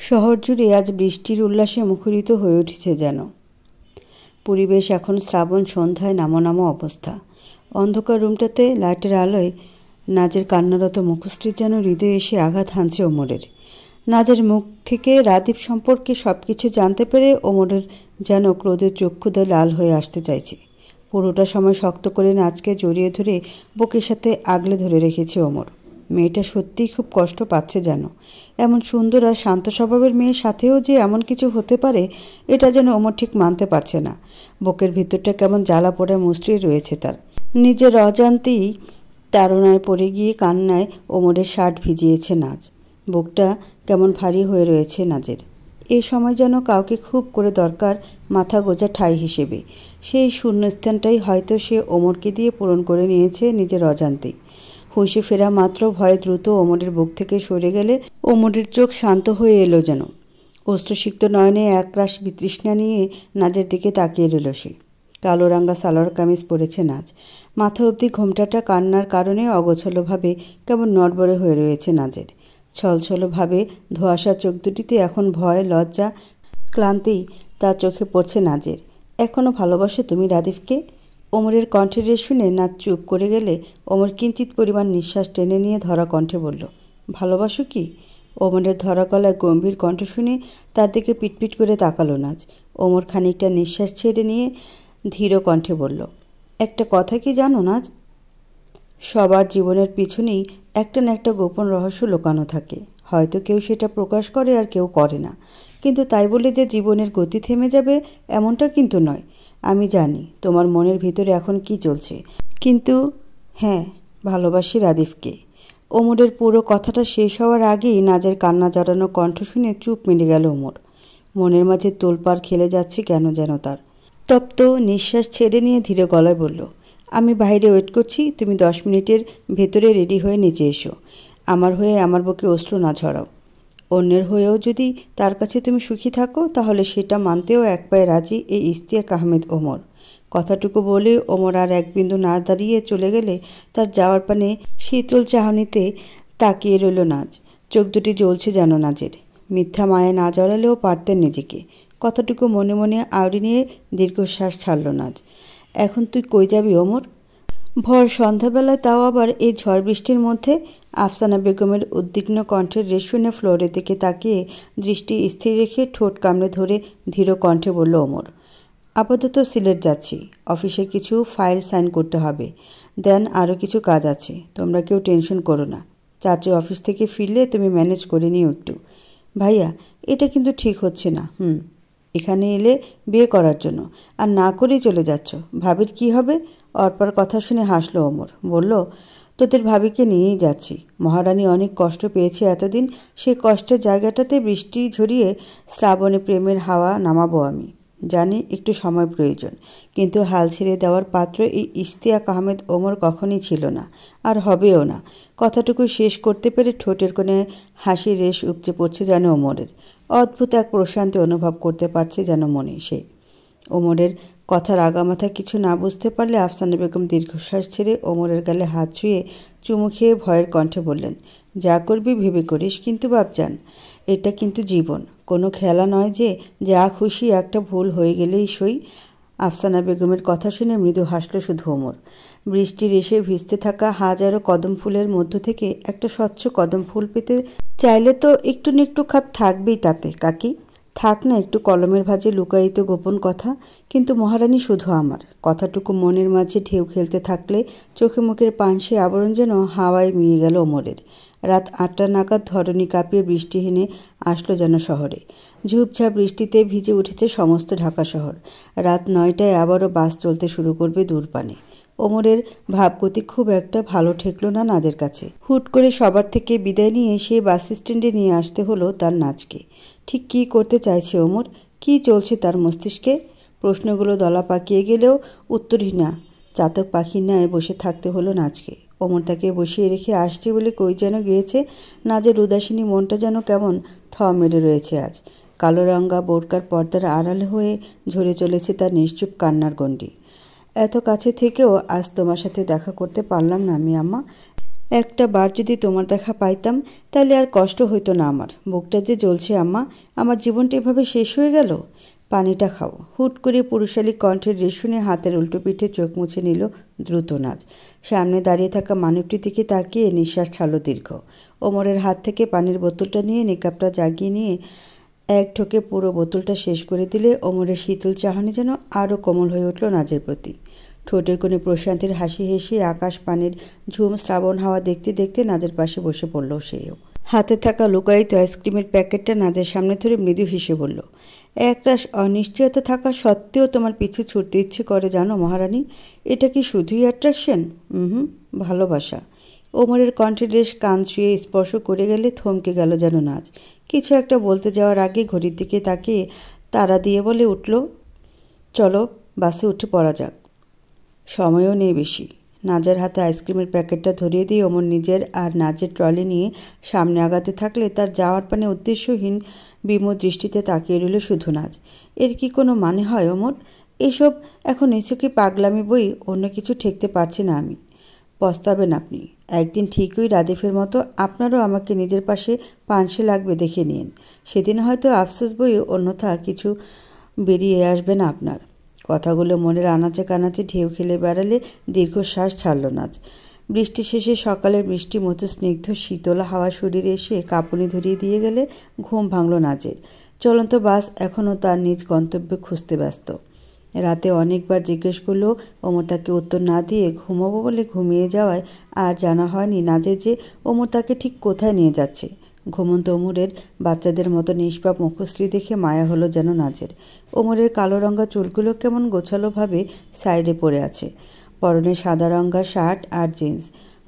শহর জুড়ে আজ বৃষ্টির উল্লাসে মুখরিত হয়ে উঠেছে যেন। পরিবেশ এখন শ্রাবণ সন্ধ্যায় নামো নামো অবস্থা। অন্ধকার রুমটাতে লাইটের আলোয় নাজের কান্নারত মুখশ্রী যেন হৃদয়ে এসে আঘাত হানছে ওমরের। নাজের মুখ থেকে রাদীপ সম্পর্কে সব কিছু জানতে পেরে ওমরের যেন ক্রোধের চক্ষুদয় লাল হয়ে আসতে চাইছে। পুরোটা সময় শক্ত করে নাজকে জড়িয়ে ধরে বুকের সাথে আগলে ধরে রেখেছে ওমর। মেয়েটা সত্যিই খুব কষ্ট পাচ্ছে যেন। এমন সুন্দর আর শান্ত স্বভাবের মেয়ের সাথেও যে এমন কিছু হতে পারে এটা যেন ওমর ঠিক মানতে পারছে না। বুকের ভিতরটা কেমন জ্বালা পোড়া মুচড়ে রয়েছে তার। নিজের অজান্তেই তাড়নায় পড়ে গিয়ে কান্নায় ওমরের শার্ট ভিজিয়েছে নাজ। বুকটা কেমন ভারী হয়ে রয়েছে নাজের। এ সময় যেন কাউকে খুব করে দরকার মাথা গোজা ঠাঁই হিসেবে। সেই শূন্যস্থানটাই হয়তো সে ওমরকে দিয়ে পূরণ করে নিয়েছে নিজের অজান্তেই। হুঁশে ফেরা মাত্র ভয়ে দ্রুত ওমরের বুক থেকে সরে গেলে ওমরের চোখ শান্ত হয়ে এলো যেন। অশ্রুসিক্ত নয়নে একরাশ বিতৃষ্ণা নিয়ে নাজের দিকে তাকিয়ে রইল সে। কালো রাঙ্গা সালোয়ার কামিজ পরেছে নাজ। মাথা অবধি ঘোমটাটা কান্নার কারণে অগোছালোভাবে কেমন নড়বড়ে হয়ে রয়েছে নাজের। ছলছলভাবে ধোঁয়াশা চোখ দুটিতে এখন ভয়, লজ্জা, ক্লান্তি তার চোখে পড়ছে নাজের। এখনও ভালোবাসো তুমি রাদীপকে? ওমরের কণ্ঠের রেশ শুনে নাজ চুপ করে গেলে ওমর কিঞ্চিৎ পরিমাণ নিঃশ্বাস টেনে নিয়ে ধরা কণ্ঠে বলল, ভালোবাসো কি? ওমরের ধরা গলায় গম্ভীর কণ্ঠ শুনে তার দিকে পিটপিট করে তাকালো নাজ। ওমর খানিকটা নিঃশ্বাস ছেড়ে নিয়ে ধীর কণ্ঠে বলল, একটা কথা কি জানো নাজ? সবার জীবনের পিছনেই একটা না একটা গোপন রহস্য লুকানো থাকে। হয়তো কেউ সেটা প্রকাশ করে আর কেউ করে না, কিন্তু তাই বলে যে জীবনের গতি থেমে যাবে এমনটা কিন্তু নয়। আমি জানি তোমার মনের ভিতরে এখন কি চলছে, কিন্তু হ্যাঁ, ভালোবাসি রাদীপকে। ওমরের পুরো কথাটা শেষ হওয়ার আগেই নাজের কান্না জড়ানো কণ্ঠ শুনে চুপ মেরে গেল ওমর। মনের মাঝে তোলপাড় খেলে যাচ্ছে কেন যেন তার। তপ্ত নিঃশ্বাস ছেড়ে নিয়ে ধীরে গলায় বলল, আমি বাইরে ওয়েট করছি, তুমি 10 মিনিটের ভেতরে রেডি হয়ে নিচে এসো। আমার হয়ে আমার বুকে অশ্রু না ঝরাও। অন্যের হয়েও যদি তার কাছে তুমি সুখী থাকো তাহলে সেটা মানতেও এক পায়ে রাজি এই ইশতিয়াক আহমেদ ওমর। কথাটুকু বলে ওমর আর এক বিন্দু না দাঁড়িয়ে চলে গেলে তার যাওয়ার পানে শীতল চাহনিতে তাকিয়ে রইল নাজ। চোখ দুটি জ্বলছে যেন নাজের। মিথ্যা মায়ে না জড়ালেও পারতেন নিজেকে। কথাটুকু মনে মনে আওড়ে নিয়ে দীর্ঘশ্বাস ছাড়ল নাজ। এখন তুই কই যাবি ওমর? ভর সন্ধ্যাবেলায়, তাও আবার এই ঝড় বৃষ্টির মধ্যে? আফসানা বেগমের উদ্বিগ্ন কণ্ঠের রেশ শুনে ফ্লোরের দিকে তাকিয়ে দৃষ্টি স্থির রেখে ঠোঁট কামড়ে ধরে ধীর কণ্ঠে বলল ওমর, আপাতত সিলেট যাচ্ছি, অফিসের কিছু ফাইল সাইন করতে হবে, দেন আরও কিছু কাজ আছে। তোমরা কেউ টেনশন করো না। চাচু অফিস থেকে ফিরলে তুমি ম্যানেজ করে নিও একটু। ভাইয়া, এটা কিন্তু ঠিক হচ্ছে না। এখানে এলে বিয়ে করার জন্য, আর না করেই চলে যাচ্ছ। ভাবির কি হবে? অর্পার কথা শুনে হাসলো ওমর। বলল, তোদের ভাবিকে নিয়েই যাচ্ছি। মহারানী অনেক কষ্ট পেয়েছে এতদিন, সেই কষ্টের জায়গাটাতে বৃষ্টি ঝরিয়ে শ্রাবণে প্রেমের হাওয়া নামাবো আমি। জানি একটু সময় প্রয়োজন, কিন্তু হাল ছেড়ে দেওয়ার পাত্র এই ইশতিয়াক আহমেদ ওমর কখনই ছিল না, আর হবেও না। কথাটুকু শেষ করতে পেরে ঠোঁটের কোণে হাসির রেশ উপচে পড়ছে যেন ওমরের। অদ্ভুত এক প্রশান্তি অনুভব করতে পারছে যেন মনে সে। ওমরের কথার আগামাথা কিছু না বুঝতে পারলে আফসানা বেগম দীর্ঘশ্বাস ছেড়ে ওমরের গালে হাত ছুঁয়ে চুমু খেয়ে ভয়ের কণ্ঠে বললেন, যা করবি ভেবে করিস, কিন্তু বাপজান, এটা কিন্তু জীবন, কোনো খেলা নয় যে যা খুশি একটা ভুল হয়ে গেলেই সই। আফসানা বেগমের কথা শুনে মৃদু হাসল শুধু ওমর। বৃষ্টির এসে ভিজতে থাকা হাজারো কদম ফুলের মধ্য থেকে একটা স্বচ্ছ কদম ফুল পেতে চাইলে তো একটু না একটু খাত থাকবেই তাতে। কাকি, থাক না একটু কলমের ভাঁজে লুকায়িত গোপন কথা, কিন্তু মহারানী শুধু আমার। কথাটুকু মনের মাঝে ঢেউ খেলতে থাকলে চোখে মুখের পানসে আবরণ যেন হাওয়ায় মিয়ে গেল ওমরের। রাত 8টা নাগাদ ধরণী কাঁপিয়ে বৃষ্টিহীনে আসলো যেন শহরে। ঝুপঝাপ বৃষ্টিতে ভিজে উঠেছে সমস্ত ঢাকা শহর। রাত 9টায় আবারও বাস চলতে শুরু করবে দূরপানে। ওমরের ভাবগতি খুব একটা ভালো ঠেকলো না নাজের কাছে। হুট করে সবার থেকে বিদায় নিয়ে সে বাস স্ট্যান্ডে নিয়ে আসতে হলো তার নাজকে। ঠিক কী করতে চাইছে ওমর? কী চলছে তার মস্তিষ্কে? প্রশ্নগুলো দলা পাকিয়ে গেলেও উত্তরহীনা চাতক পাখির ন্যায় বসে থাকতে হলো নাজকে। ওমর তাকে বসিয়ে রেখে আসছে বলে কই যেন গিয়েছে। নাজের উদাসীনী মনটা যেন কেমন থ মেরে রয়েছে আজ। কালো রঙা বোরকার পর্দার আড়াল হয়ে ঝরে চলেছে তার নিশ্চুপ কান্নার গণ্ডি। এত কাছে থেকেও আজ তোমার সাথে দেখা করতে পারলাম না আমি আম্মা। একটা বার যদি তোমার দেখা পাইতাম তাহলে আর কষ্ট হইতো না আমার। বুকটা যে জ্বলছে আম্মা, আমার জীবনটা এভাবে শেষ হয়ে গেল। পানিটা খাও। হুট করে পুরুষালী কণ্ঠের রেশুনে হাতের উল্টো পিঠে চোখ মুছে নিল দ্রুত নাজ। সামনে দাঁড়িয়ে থাকা মানবটির দিকে তাকিয়ে নিঃশ্বাস ছাড়ল দীর্ঘ। ওমরের হাত থেকে পানির বোতলটা নিয়ে নিকাপটা জাগিয়ে নিয়ে এক ঢোকে পুরো বোতলটা শেষ করে দিলে ওমরের শীতল চাহনি যেন আরও কোমল হয়ে উঠল নাজের প্রতি। ঠোঁটের কোণে প্রশান্তির হাসি হেসে আকাশ পানির ঝুম শ্রাবণ হাওয়া দেখতে দেখতে নাজের পাশে বসে পড়ল সেও। হাতে থাকা লুকায়িত আইসক্রিমের প্যাকেটটা নাজের সামনে ধরে মৃদু হেসে বলল, একটা অনিশ্চয়তা থাকা সত্ত্বেও তোমার পিছু ছুটতে ইচ্ছে করে জানো মহারানী। এটা কি শুধুই অ্যাট্রাকশন? ভালোবাসা। ওমরের কণ্ঠের রেশ কান ছুঁয়ে স্পর্শ করে গেলে থমকে গেল যেন নাজ। কিছু একটা বলতে যাওয়ার আগে ঘড়ির দিকে তাকিয়ে তাড়া দিয়ে বলে উঠল, চলো বাসে উঠে পড়া যাক। সময়ও নেই বেশি। নাজের হাতে আইসক্রিমের প্যাকেটটা ধরিয়ে দিয়ে ওমর নিজের আর নাজের ট্রলি নিয়ে সামনে আগাতে থাকলে তার যাওয়ার পানে উদ্দেশ্যহীন বিমূঢ় দৃষ্টিতে তাকিয়ে রইল শুধু নাজ। এর কি কোনো মানে হয় ওমর? এসব এখন কি পাগলামি বই, অন্য কিছু ঠেকতে পারছি না আমি। পস্তাবেন আপনি। একদিন ঠিকই রাদিফের মতো আপনারও আমাকে নিজের পাশে পানসে লাগবে, দেখে নিন। সেদিন হয়তো আফসোস বই, অন্যথা কিছু বেরিয়ে আসবে না আপনার। কথাগুলো মনের আনাচে কানাচে ঢেউ খেলে বেড়ালে দীর্ঘশ্বাস ছাড়ল নাজ। বৃষ্টি শেষে সকালের বৃষ্টি মতো স্নিগ্ধ শীতল হাওয়া শরীরে এসে কাঁপুনি ধরিয়ে দিয়ে গেলে ঘুম ভাঙল নাজের। চলন্ত বাস এখনও তার নিজ গন্তব্যে খুঁজতে ব্যস্ত। রাতে অনেকবার জিজ্ঞেস করলেও ওমর তাকে উত্তর না দিয়ে ঘুমাবো বলে ঘুমিয়ে যাওয়ায় আর জানা হয়নি নাজের যে ওমর তাকে ঠিক কোথায় নিয়ে যাচ্ছে। ঘুমন্ত ওমরের বাচ্চাদের মতো নিষ্পাপ মুখশ্রী দেখে মায়া হলো যেন নাজের। ওমরের কালো রঙা চুলগুলো কেমন গোছালোভাবে সাইডে পড়ে আছে। পরনে সাদা রঙা শার্ট আর জিন্স।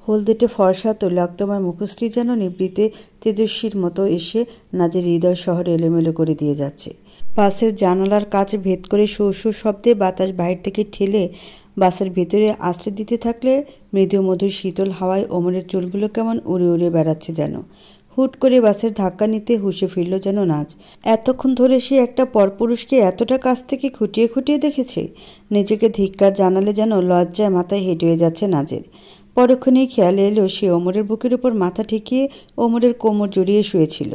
হলদেটে ফর্সা তৈলাক্তময় মুখশ্রী যেন নিবৃতে তেজস্বীর মতো এসে নাজের হৃদয় শহরে এলোমেলো করে দিয়ে যাচ্ছে। বাসের জানালার কাচ ভেদ করে শো শো শব্দে বাতাস বাইরে থেকে ঠেলে বাসের ভেতরে আশ্রয় দিতে থাকলে মৃদু মধুর শীতল হাওয়ায় ওমরের চুলগুলো কেমন উড়ে উড়ে বেড়াচ্ছে যেন। হুট করে বাসের ধাক্কা নিতে হুঁশে ফিরল যেন নাজ। এতক্ষণ ধরে সে একটা পরপুরুষকে এতটা কাছ থেকে খুঁটিয়ে খুঁটিয়ে দেখেছে। নিজেকে ধিক্কার জানালে যেন লজ্জায় মাথায় হেঁটে হয়ে যাচ্ছে নাজের। পরক্ষণেই খেয়ালে এলো সে ওমরের বুকের উপর মাথা ঠেকিয়ে ওমরের কোমর জড়িয়ে শুয়েছিল,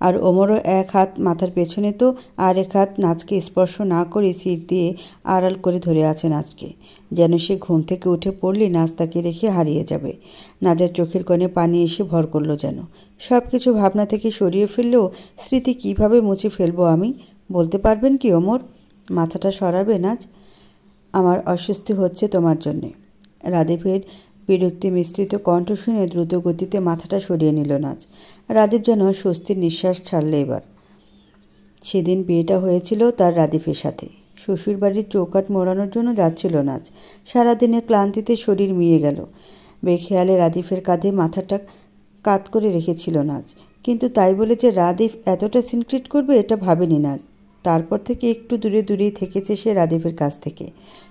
আর ওমরও এক হাত মাথার পেছনে তো আর এক হাত নাজকে স্পর্শ না করে সিট দিয়ে আড়াল করে ধরে আছে নাজকে। যেন সে ঘুম থেকে উঠে পড়লে নাজ তাকে রেখে হারিয়ে যাবে। নাজের চোখের কোণে পানি এসে ভর করল যেন। সব কিছু ভাবনা থেকে সরিয়ে ফেললেও স্মৃতি কিভাবে মুছে ফেলবো আমি? বলতে পারবেন কি ওমর? মাথাটা সরাবে নাজ? আমার অস্বস্তি হচ্ছে তোমার জন্যে। রাদিফের বিরক্তি মিশ্রিত কণ্ঠ শুনে দ্রুত গতিতে মাথাটা সরিয়ে নিল নাজ। রাদীপ যেন স্বস্তির নিঃশ্বাস ছাড়ল এবার। সেদিন বিয়েটা হয়েছিল তার রাদিফের সাথে। শ্বশুরবাড়ির চৌকাঠ মোড়ানোর জন্য যাচ্ছিল নাজ। সারাদিনের ক্লান্তিতে শরীর মিয়ে গেল। বেখেয়ালে রাদিফের কাঁধে মাথাটা কাত করে রেখেছিল নাজ। কিন্তু তাই বলে যে রাদিফ এতটা সিনক্রেট করবে এটা ভাবেনি নাজ। তারপর থেকে একটু দূরে দূরেই থেকেছে সে রাদিফের কাছ থেকে।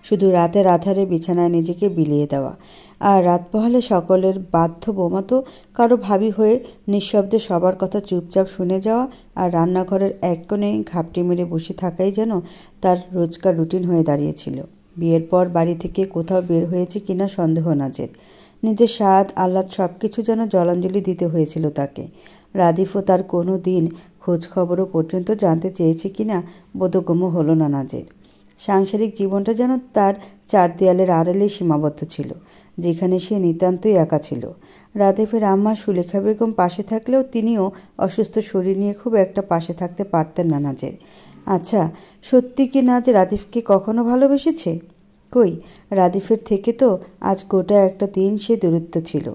শুধু রাতের আধারে বিছানায় নিজেকে বিলিয়ে দেওয়া, আর রাত পোহালে সকলের বাধ্য বোমাতো কারো ভাবি হয়ে নিঃশব্দে সবার কথা চুপচাপ শুনে যাওয়া, আর রান্নাঘরের এক কোণে ঘাপটি মেরে বসে থাকাই যেন তার রোজকার রুটিন হয়ে দাঁড়িয়েছিল। বিয়ের পর বাড়ি থেকে কোথাও বের হয়েছে কিনা সন্দেহ নাজের। নিজের স্বাদ আহ্লাদ সব কিছু যেন জলাঞ্জলি দিতে হয়েছিল তাকে। রাদিফও তার কোনো দিন খোঁজখবরও পর্যন্ত জানতে চেয়েছে কিনা বোধগম্য হলো না নাজের। সাংসারিক জীবনটা যেন তার চার দেয়ালের আড়ালে সীমাবদ্ধ ছিল, যেখানে সে নিতান্তই একা ছিল। রাদিফের আম্মা সুলেখা বেগম পাশে থাকলেও তিনিও অসুস্থ শরীর নিয়ে খুব একটা পাশে থাকতে পারতেন না নাজের। আচ্ছা, সত্যি কি নাজ রাদিফকে কখনো ভালোবেসেছে? কই, রাদিফের থেকে তো আজ গোটা একটা দিন সে দূরত্ব ছিল।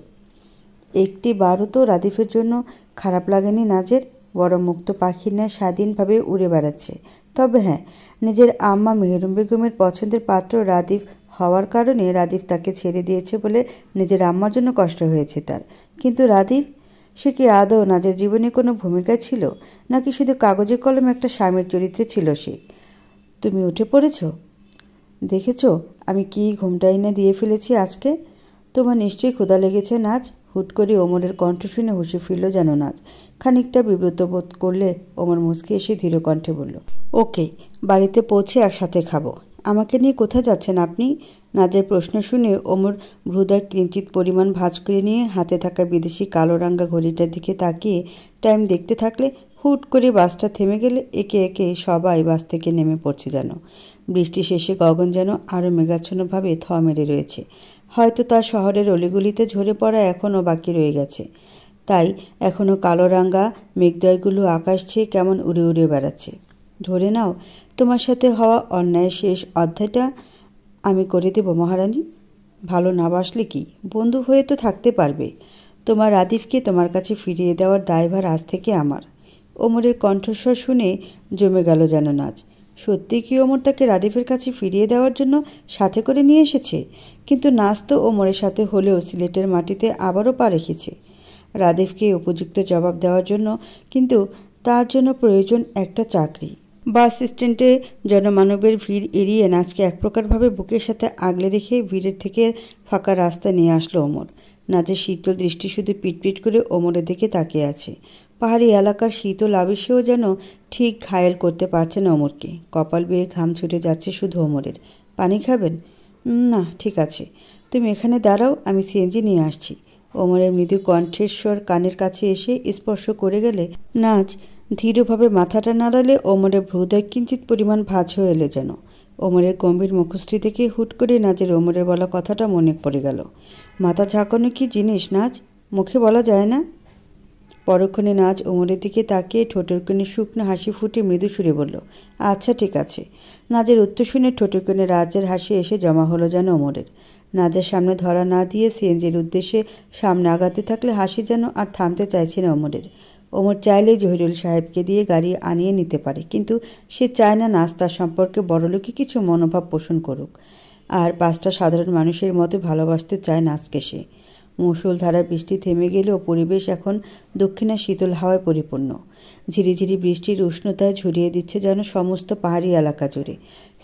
একটি বারও তো রাদিফের জন্য খারাপ লাগেনি নাজের। বড় মুক্ত পাখির ন্যায় স্বাধীনভাবে উড়ে বেড়াচ্ছে। তবে হ্যাঁ, নিজের আম্মা মেহরুম বেগমের পছন্দের পাত্র রাদিফ হওয়ার কারণে রাদিফ তাকে ছেড়ে দিয়েছে বলে নিজের আম্মার জন্য কষ্ট হয়েছে তার। কিন্তু রাদিফ, সে কি আদৌ নাজের জীবনে কোনো ভূমিকা ছিল, নাকি শুধু কাগজে কলমে একটা স্বামীর চরিত্রে ছিল সে? তুমি উঠে পড়েছ? দেখেছ আমি কি ঘুমটা এনে দিয়ে ফেলেছি আজকে? তোমার নিশ্চয়ই ক্ষুধা লেগেছে নাজ। হুট করে ওমরের কণ্ঠ শুনে হুঁশে ফিরল যেন নাজ। খানিকটা বিব্রত বোধ করলে ওমর মুচকে এসে ধীর কণ্ঠে বলল, ওকে, বাড়িতে পৌঁছে একসাথে খাবো। আমাকে নিয়ে কোথায় যাচ্ছেন আপনি? নাজের প্রশ্ন শুনে ওমর ভ্রুদয় কিঞ্চিত পরিমাণ ভাঁজ করে নিয়ে হাতে থাকা বিদেশি কালো রাঙা ঘড়িটার দিকে তাকিয়ে টাইম দেখতে থাকলে হুট করে বাসটা থেমে গেলে একে একে সবাই বাস থেকে নেমে পড়ছে যেন। বৃষ্টি শেষে গগন যেন আরও মেঘাচ্ছন্নভাবে থ মেরে রয়েছে। হয়তো তার শহরের অলিগলিতে ঝরে পড়া এখনও বাকি রয়ে গেছে। তাই এখনও কালো রাঙা মেঘদয়গুলো আকাশ ছেয়ে কেমন উড়ে উড়ে বেড়াচ্ছে। ধরে নাও, তোমার সাথে হওয়া অন্যায়ের শেষ অধ্যায়টা আমি করে দেব মহারানী। ভালো না বাসলে কি, বন্ধু হয়ে তো থাকতে পারবে। তোমার রাদিফকে তোমার কাছে ফিরিয়ে দেওয়ার দায়ভার আজ থেকে আমার। ওমরের কণ্ঠস্বর শুনে জমে গেল যেন নাচ। সত্যি কি ওমর তাকে রাদিফের কাছে ফিরিয়ে দেওয়ার জন্য সাথে করে নিয়ে এসেছে? কিন্তু নাচ তো ওমরের সাথে হলেও সিলেটের মাটিতে আবারও পা রেখেছে রাদিফকে উপযুক্ত জবাব দেওয়ার জন্য। কিন্তু তার জন্য প্রয়োজন একটা চাকরি। বাস স্ট্যান্ডে জনমানবের ভিড় এড়িয়ে নাচকে এক প্রকারভাবে বুকের সাথে আগলে রেখে ভিড়ের থেকে ফাঁকা রাস্তা নিয়ে আসলো ওমর। নাচের শীতল দৃষ্টি শুধু পিটপিট করে ওমরের দিকে তাকিয়ে আছে। পাহাড়ি এলাকার শীতল আবেশেও যেন ঠিক ঘায়েল করতে পারছে না ওমরকে। কপাল বেয়ে ঘাম ছুটে যাচ্ছে শুধু ওমরের। পানি খাবেন? না, ঠিক আছে, তুমি এখানে দাঁড়াও, আমি সিএনজি নিয়ে আসছি। ওমরের মৃদু কণ্ঠেশ্বর কানের কাছে এসে স্পর্শ করে গেলে নাচ ধীরভাবে মাথাটা নাড়ালে ওমরের ভ্রুদয় কিঞ্চিত পরিমাণ ভাঁজ হয়ে এলো যেন। ওমরের গম্ভীর মুখশ্রী থেকে হুট করে নাচের ওমরের বলা কথাটা মনে পড়ে গেল। মাথা ঝাঁকানো কি জিনিস নাচ, মুখে বলা যায় না। পরক্ষণে নাচ ওমরের দিকে তাকিয়ে ঠোঁটের কোণে শুকনো হাসি ফুটে মৃদু সুরে বলল, আচ্ছা ঠিক আছে। নাচের উত্তর শুনে ঠোঁটের কোণে রাজ্যের হাসি এসে জমা হলো যেন ওমরের। নাচের সামনে ধরা না দিয়ে সিএনজির উদ্দেশ্যে সামনে আগাতে থাকলে হাসি যেন আর থামতে চাইছে না ওমরের। ওমর চাইলেই জহিরুল সাহেবকে দিয়ে গাড়ি আনিয়ে নিতে পারে, কিন্তু সে চায় না নাচ তার সম্পর্কে বড়লোকি কিছু মনোভাব পোষণ করুক। আর পাঁচটা সাধারণ মানুষের মতো ভালোবাসতে চায় নাচকে সে। মুষলধারার বৃষ্টি থেমে গেলেও পরিবেশ এখন দক্ষিণা শীতল হাওয়ায় পরিপূর্ণ। ঝিরিঝিরি বৃষ্টির উষ্ণতায় ঝরিয়ে দিচ্ছে যেন সমস্ত পাহাড়ি এলাকা জুড়ে।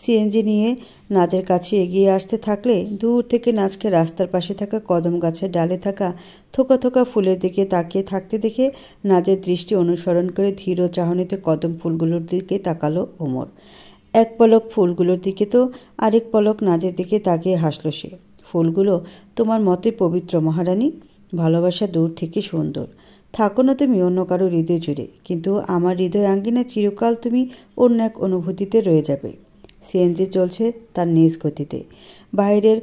সিএনজি নিয়ে নাচের কাছে এগিয়ে আসতে থাকলে দূর থেকে নাচকে রাস্তার পাশে থাকা কদম গাছের ডালে থাকা থোকা থোকা ফুলের দিকে তাকিয়ে থাকতে দেখে নাচের দৃষ্টি অনুসরণ করে ধীর চাহনিতে কদম ফুলগুলোর দিকে তাকালো ওমর। এক পলক ফুলগুলোর দিকে তো আরেক পলক নাচের দিকে তাকিয়ে হাসল সে। ফুলগুলো তোমার মতে পবিত্র মহারানী। ভালোবাসা দূর থেকে সুন্দর। থাকো না তুমি অন্য কারো হৃদয় জুড়ে, কিন্তু আমার হৃদয় আঙ্গিনা চিরকাল তুমি অন্য এক অনুভূতিতে রয়ে যাবে। সিএনজি চলছে তার নিজ গতিতে। বাইরের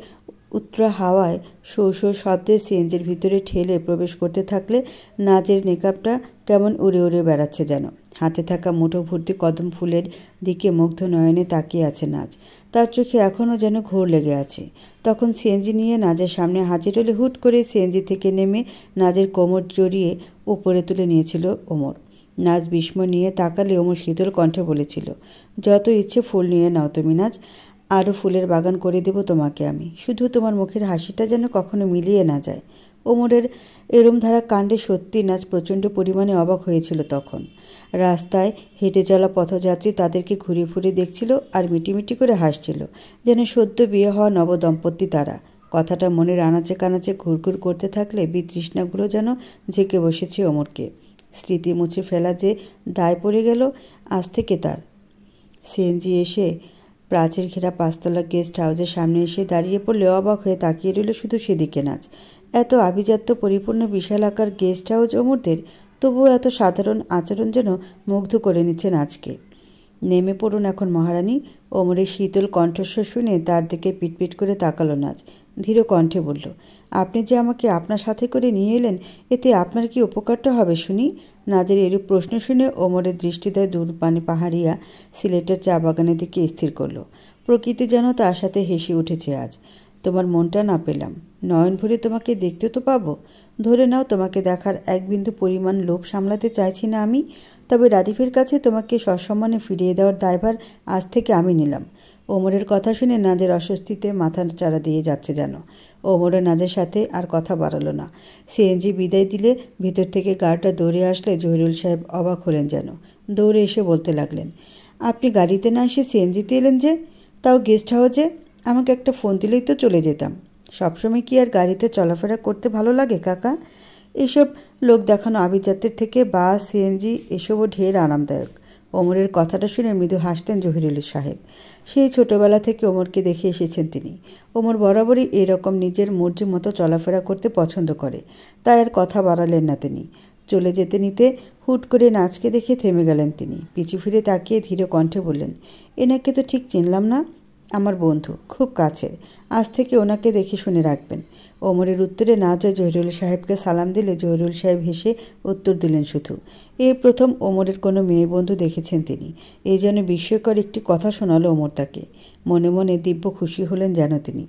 উত্তরা হাওয়ায় শো শো শব্দে সিএনজির ভিতরে ঠেলে প্রবেশ করতে থাকলে নাচের নেকাবটা কেমন উড়ে উড়ে বেড়াচ্ছে যেন। হাতে থাকা মুঠো ভর্তি কদম ফুলের দিকে মুগ্ধ নয়নে তাকিয়ে আছে নাচ। তার চোখে এখনও যেন ঘোর লেগে আছে। তখন সিএনজি নিয়ে নাচের সামনে হাজির হলে হুট করে সিএনজি থেকে নেমে নাচের কোমর জড়িয়ে উপরে তুলে নিয়েছিল ওমর। নাচ বিস্ময় নিয়ে তাকালে ওমর শীতল কণ্ঠে বলেছিল, যত ইচ্ছে ফুল নিয়ে নাও তুমি নাচ, আরও ফুলের বাগান করে দেব তোমাকে আমি, শুধু তোমার মুখের হাসিটা যেন কখনো মিলিয়ে না যায়। ওমরের এরম ধারা কাণ্ডে সত্যি নাচ প্রচণ্ড পরিমাণে অবাক হয়েছিল তখন। রাস্তায় হেঁটে চলা পথযাত্রী তাদেরকে ঘুরে ফুরে দেখছিল আর মিটিমিটি করে হাসছিল, যেন সদ্য বিয়ে হওয়া নবদম্পতি তারা। কথাটা মনের আনাচে কানাচে ঘুরঘুর করতে থাকলে বিতৃষ্ণাগুলো যেন ঝেঁকে বসেছে ওমরকে। স্মৃতি মুছে ফেলা যে দায় পড়ে গেল আজ থেকে তার। সিএনজি এসে প্রাচীর ঘেরা পাঁচতলা গেস্ট হাউসের সামনে এসে দাঁড়িয়ে পড়লে অবাক হয়ে তাকিয়ে রইল শুধু সেদিকে নাচ। এত আভিজাত্য পরিপূর্ণ বিশাল আকার গেস্ট হাউস ওমরদের, তবুও এত সাধারণ আচরণ যেন মুগ্ধ করে নিচ্ছে নাচকে। নেমে পড়ুন এখন মহারানী। ওমরের শীতল কণ্ঠস্বর শুনে তার দিকে পিটপিট করে তাকালো নাচ। ধীর কণ্ঠে বলল, আপনি যে আমাকে আপনার সাথে করে নিয়ে এলেন, এতে আপনার কি উপকারটা হবে শুনি? নাচের এরূপ প্রশ্ন শুনে ওমরের দৃষ্টিদ্বয় দূর পাহাড়িয়া সিলেটের চা বাগানের দিকে স্থির করল। প্রকৃতি যেন তার সাথে হেসে উঠেছে আজ। তোমার মনটা না পেলাম, নয়ন ভরে তোমাকে দেখতে তো পাবো। ধরে নাও তোমাকে দেখার এক বিন্দু পরিমাণ লোভ সামলাতে চাইছি না আমি, তবে রাদিফের কাছে তোমাকে সসম্মানে ফিরিয়ে দেওয়ার দায়ভার আজ থেকে আমি নিলাম। ওমরের কথা শুনে নাজের অস্বস্তিতে মাথা চাড়া দিয়ে যাচ্ছে যেন। ওমরের নাজের সাথে আর কথা বাড়ালো না। সিএনজি বিদায় দিলে ভিতর থেকে গাড়িটা দৌড়ে আসলে জহিরুল সাহেব অবাক হলেন যেন। দৌড়ে এসে বলতে লাগলেন, আপনি গাড়িতে না এসে সিএনজিতে এলেন যে, তাও গেস্ট হাউসে? আমাকে একটা ফোন দিলেই তো চলে যেতাম। সবসময় কি আর গাড়িতে চলাফেরা করতে ভালো লাগে কাকা? এইসব লোক দেখানো আভিজাত্যের থেকে বাস সিএনজি এসবও ঢের আরামদায়ক। ওমরের কথাটা শুনে মৃদু হাসতেন জহিরুল সাহেব। সেই ছোটবেলা থেকে ওমরকে দেখে এসেছেন তিনি। ওমর বরাবরই এরকম নিজের মর্জি মতো চলাফেরা করতে পছন্দ করে, তাই আর কথা বাড়ালেন না তিনি। চলে যেতে নিতে হুট করে নাচকে দেখে থেমে গেলেন তিনি। পিছু ফিরে তাকিয়ে ধীর কণ্ঠে বললেন, এনাকে তো ঠিক চিনলাম না। আমার বন্ধু, খুব কাছের। আজ থেকে ওনাকে দেখে শুনে রাখবেন। ওমরের উত্তরে নাচ জহিরুল সাহেবকে সালাম দিলে জহিরুল সাহেব হেসে উত্তর দিলেন শুধু। এই প্রথম ওমরের কোনো মেয়ে বন্ধু দেখেছেন তিনি। এই যেন বিস্ময়কর একটি কথা শোনালো ওমর তাকে। মনে মনে দিব্য খুশি হলেন যেন তিনি।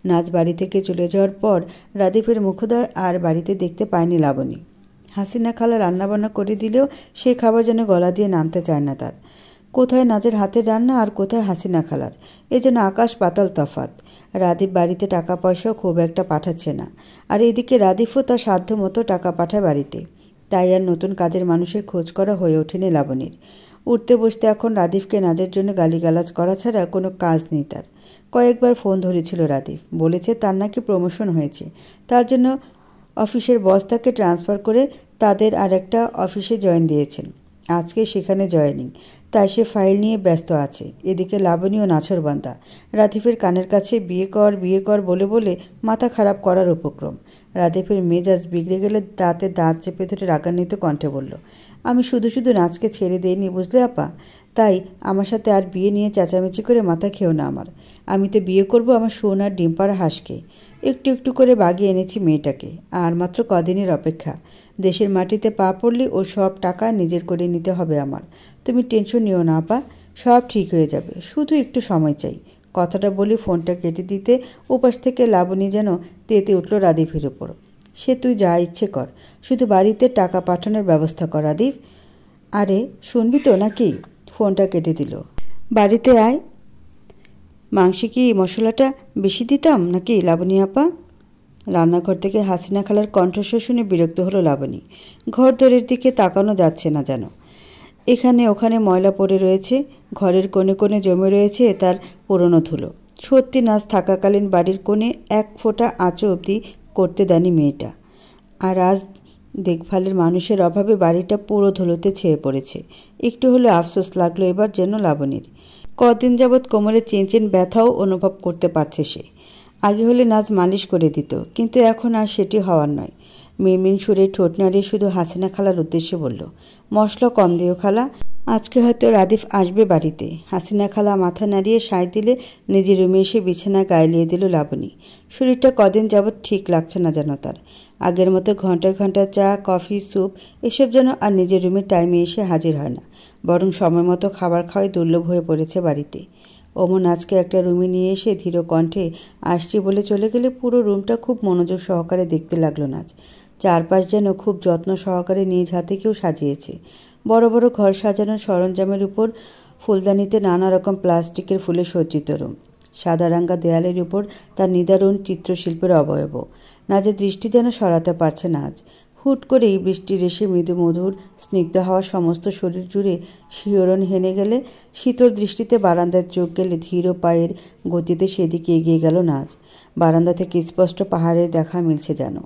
নাচ বাড়ি থেকে চলে যাওয়ার পর রাদীফের মুখোদয় আর বাড়িতে দেখতে পায়নি লাবণী। হাসিনা খালা রান্নাবান্না করে দিলেও সে খাবার যেন গলা দিয়ে নামতে চায় না তার। কোথায় নাজের হাতের রান্না আর কোথায় হাসিনা খালার, এ যেন আকাশ পাতাল তফাত। রাদীপ বাড়িতে টাকা পয়সাও খুব একটা পাঠাচ্ছে না, আর এদিকে রাদীফও তার সাধ্য মতো টাকা পাঠায় বাড়িতে। তাই আর নতুন কাজের মানুষের খোঁজ করা হয়ে ওঠেনি লাবণীর। উঠতে বসতে এখন রাদীফকে নাজের জন্য গালিগালাজ করা ছাড়া কোনো কাজ নেই তার। কয়েকবার ফোন ধরেছিল রাদীফ, বলেছে তার নাকি প্রমোশন হয়েছে, তার জন্য অফিসের বস তাকে ট্রান্সফার করে তাদের আর একটা অফিসে জয়েন দিয়েছেন। আজকে সেখানে জয়েনিং, তাই সে ফাইল নিয়ে ব্যস্ত আছে। এদিকে লাবণীও নাছোড়বান্দা। রাদীফের কানের কাছে বিয়ে কর বলে বলে মাথা খারাপ করার উপক্রম। রাদীফের মেজাজ বিগড়ে গেলে দাঁতে দাঁত চেপে ধরে রাগান্বিত কণ্ঠে বলল, আমি শুধু শুধু নাচকে ছেড়ে দিইনি বুঝলে আপা, তাই আমার সাথে আর বিয়ে নিয়ে চেঁচামেচি করে মাথা খেও না আমার। আমি তো বিয়ে করব আমার সোনার ডিম্পার হাঁসকে। একটু একটু করে বাগিয়ে এনেছি মেয়েটাকে, আর মাত্র কদিনের অপেক্ষা। দেশের মাটিতে পা পড়লে ও সব টাকা নিজের করে নিতে হবে আমার। তুমি টেনশন নিও না আপা, সব ঠিক হয়ে যাবে, শুধু একটু সময় চাই। কথাটা বলে ফোনটা কেটে দিতে ওপাশ থেকে লাবণী যেন তেতে উঠল রাদীফের উপর। সে তুই যা ইচ্ছে কর, শুধু বাড়িতে টাকা পাঠানোর ব্যবস্থা কর রাদীফ। আরে শুনবি তো নাকি? ফোনটা কেটে দিল। বাড়িতে আয়। মাংসে কি মশলাটা বেশি দিতাম নাকি লাবণী আপা? রান্নাঘর থেকে হাসিনা খালার কণ্ঠস্বর শুনে বিরক্ত হলো লাবণী। ঘর দরের দিকে তাকানো যাচ্ছে না যেন। এখানে ওখানে ময়লা পড়ে রয়েছে, ঘরের কোণে কোণে জমে রয়েছে তার পুরনো ধুলো। সত্যি নাচ থাকাকালীন বাড়ির কোণে এক ফোঁটা আঁচো অবধি করতে দেয়নি মেয়েটা, আর আজ দেখভালের মানুষের অভাবে বাড়িটা পুরো ধুলোতে ছেয়ে পড়েছে। একটু হলে আফসোস লাগলো এবার যেন লাবণীর। কদিন যাবৎ কোমরে চেনচেন ব্যথাও অনুভব করতে পারছে সে। আগে হলে নাচ মালিশ করে দিত, কিন্তু এখন আর সেটি হওয়ার নয়। মিনমিন সুরে ঠোঁট নাড়িয়ে শুধু হাসিনা খালার উদ্দেশ্যে বলল, মশলা কম দিও খালা, আজকে হয়তো রাদীফ আসবে বাড়িতে। হাসিনা খালা মাথা নাড়িয়ে সায় দিলে নিজের রুমে এসে বিছানা গায়ে দিল লাবণী। শরীরটা কদিন যাবৎ ঠিক লাগছে না যেন তার। আগের মতো ঘন্টায় ঘন্টা চা কফি স্যুপ এসব যেন আর নিজের রুমের টাইমে এসে হাজির হয় না, বরং সময় মতো খাবার খাওয়াই দুর্লভ হয়ে পড়েছে বাড়িতে। ওমর নাচকে একটা রুমে নিয়ে এসে ধীর কণ্ঠে আসছি বলে চলে গেলে পুরো রুমটা খুব মনোযোগ সহকারে দেখতে লাগলো নাচ। চারপাশ যেন খুব যত্ন সহকারে নিজ হাতে কেউ সাজিয়েছে। বড় বড় ঘর সাজানোর সরঞ্জামের উপর ফুলদানিতে নানা রকম প্লাস্টিকের ফুলে সজ্জিত রুম। সাদা রাঙ্গা দেয়ালের উপর তার নিদারুণ চিত্রশিল্পের অবয়ব। নাচের দৃষ্টি যেন সরাতে পারছে নাচ। হুট করেই বৃষ্টির এসে মৃদু মধুর স্নিগ্ধ হওয়া সমস্ত শরীর জুড়ে শিহরণ হেনে গেলে, শীতল দৃষ্টিতে বারান্দায় চোখ গেলে ধীর পায়ের গতিতে সেদিকে এগিয়ে গেল নাচ। বারান্দা থেকে স্পষ্ট পাহাড়ের দেখা মিলছে যেন।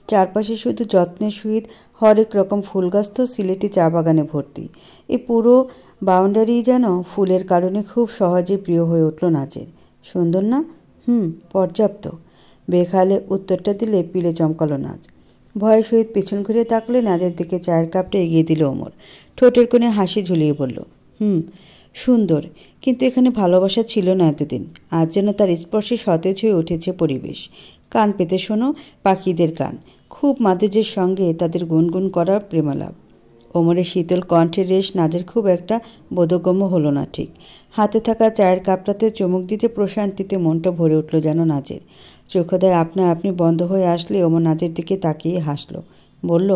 চারপাশে শুধু যত্নের সহিত হরেক রকম ফুল গাছ তো সিলেটি চা বাগানে ভর্তি। এই পুরো বাউন্ডারি যেন ফুলের কারণে খুব সহজে প্রিয় হয়ে উঠল নাচের। সুন্দর না? পর্যাপ্ত। বেখালে উত্তরটা দিলে পিলে চমকালো নাচ। ভয়ের সহিত পেছন ঘুরে তাকলে নাচের দিকে চায়ের কাপটা এগিয়ে দিল ওমর। ঠোঁটের কোণে হাসি ঝুলিয়ে বলল, সুন্দর, কিন্তু এখানে ভালোবাসা ছিল না এতদিন। আজ যেন তার স্পর্শে সতেজ হয়ে উঠেছে পরিবেশ। কান পেতে শোনো পাখিদের গান, খুব মাধুর্যের সঙ্গে তাদের গুনগুন করা প্রেমালাপ। ওমরের শীতল কণ্ঠের রেশ নাচের খুব একটা বোধগম্য হলো না ঠিক। হাতে থাকা চায়ের কাপটাতে চুমুক দিতে প্রশান্তিতে মনটা ভরে উঠল যেন নাচের। চোখোদয় আপনা আপনি বন্ধ হয়ে আসলে ওমর নাচের দিকে তাকিয়ে হাসল। বলল,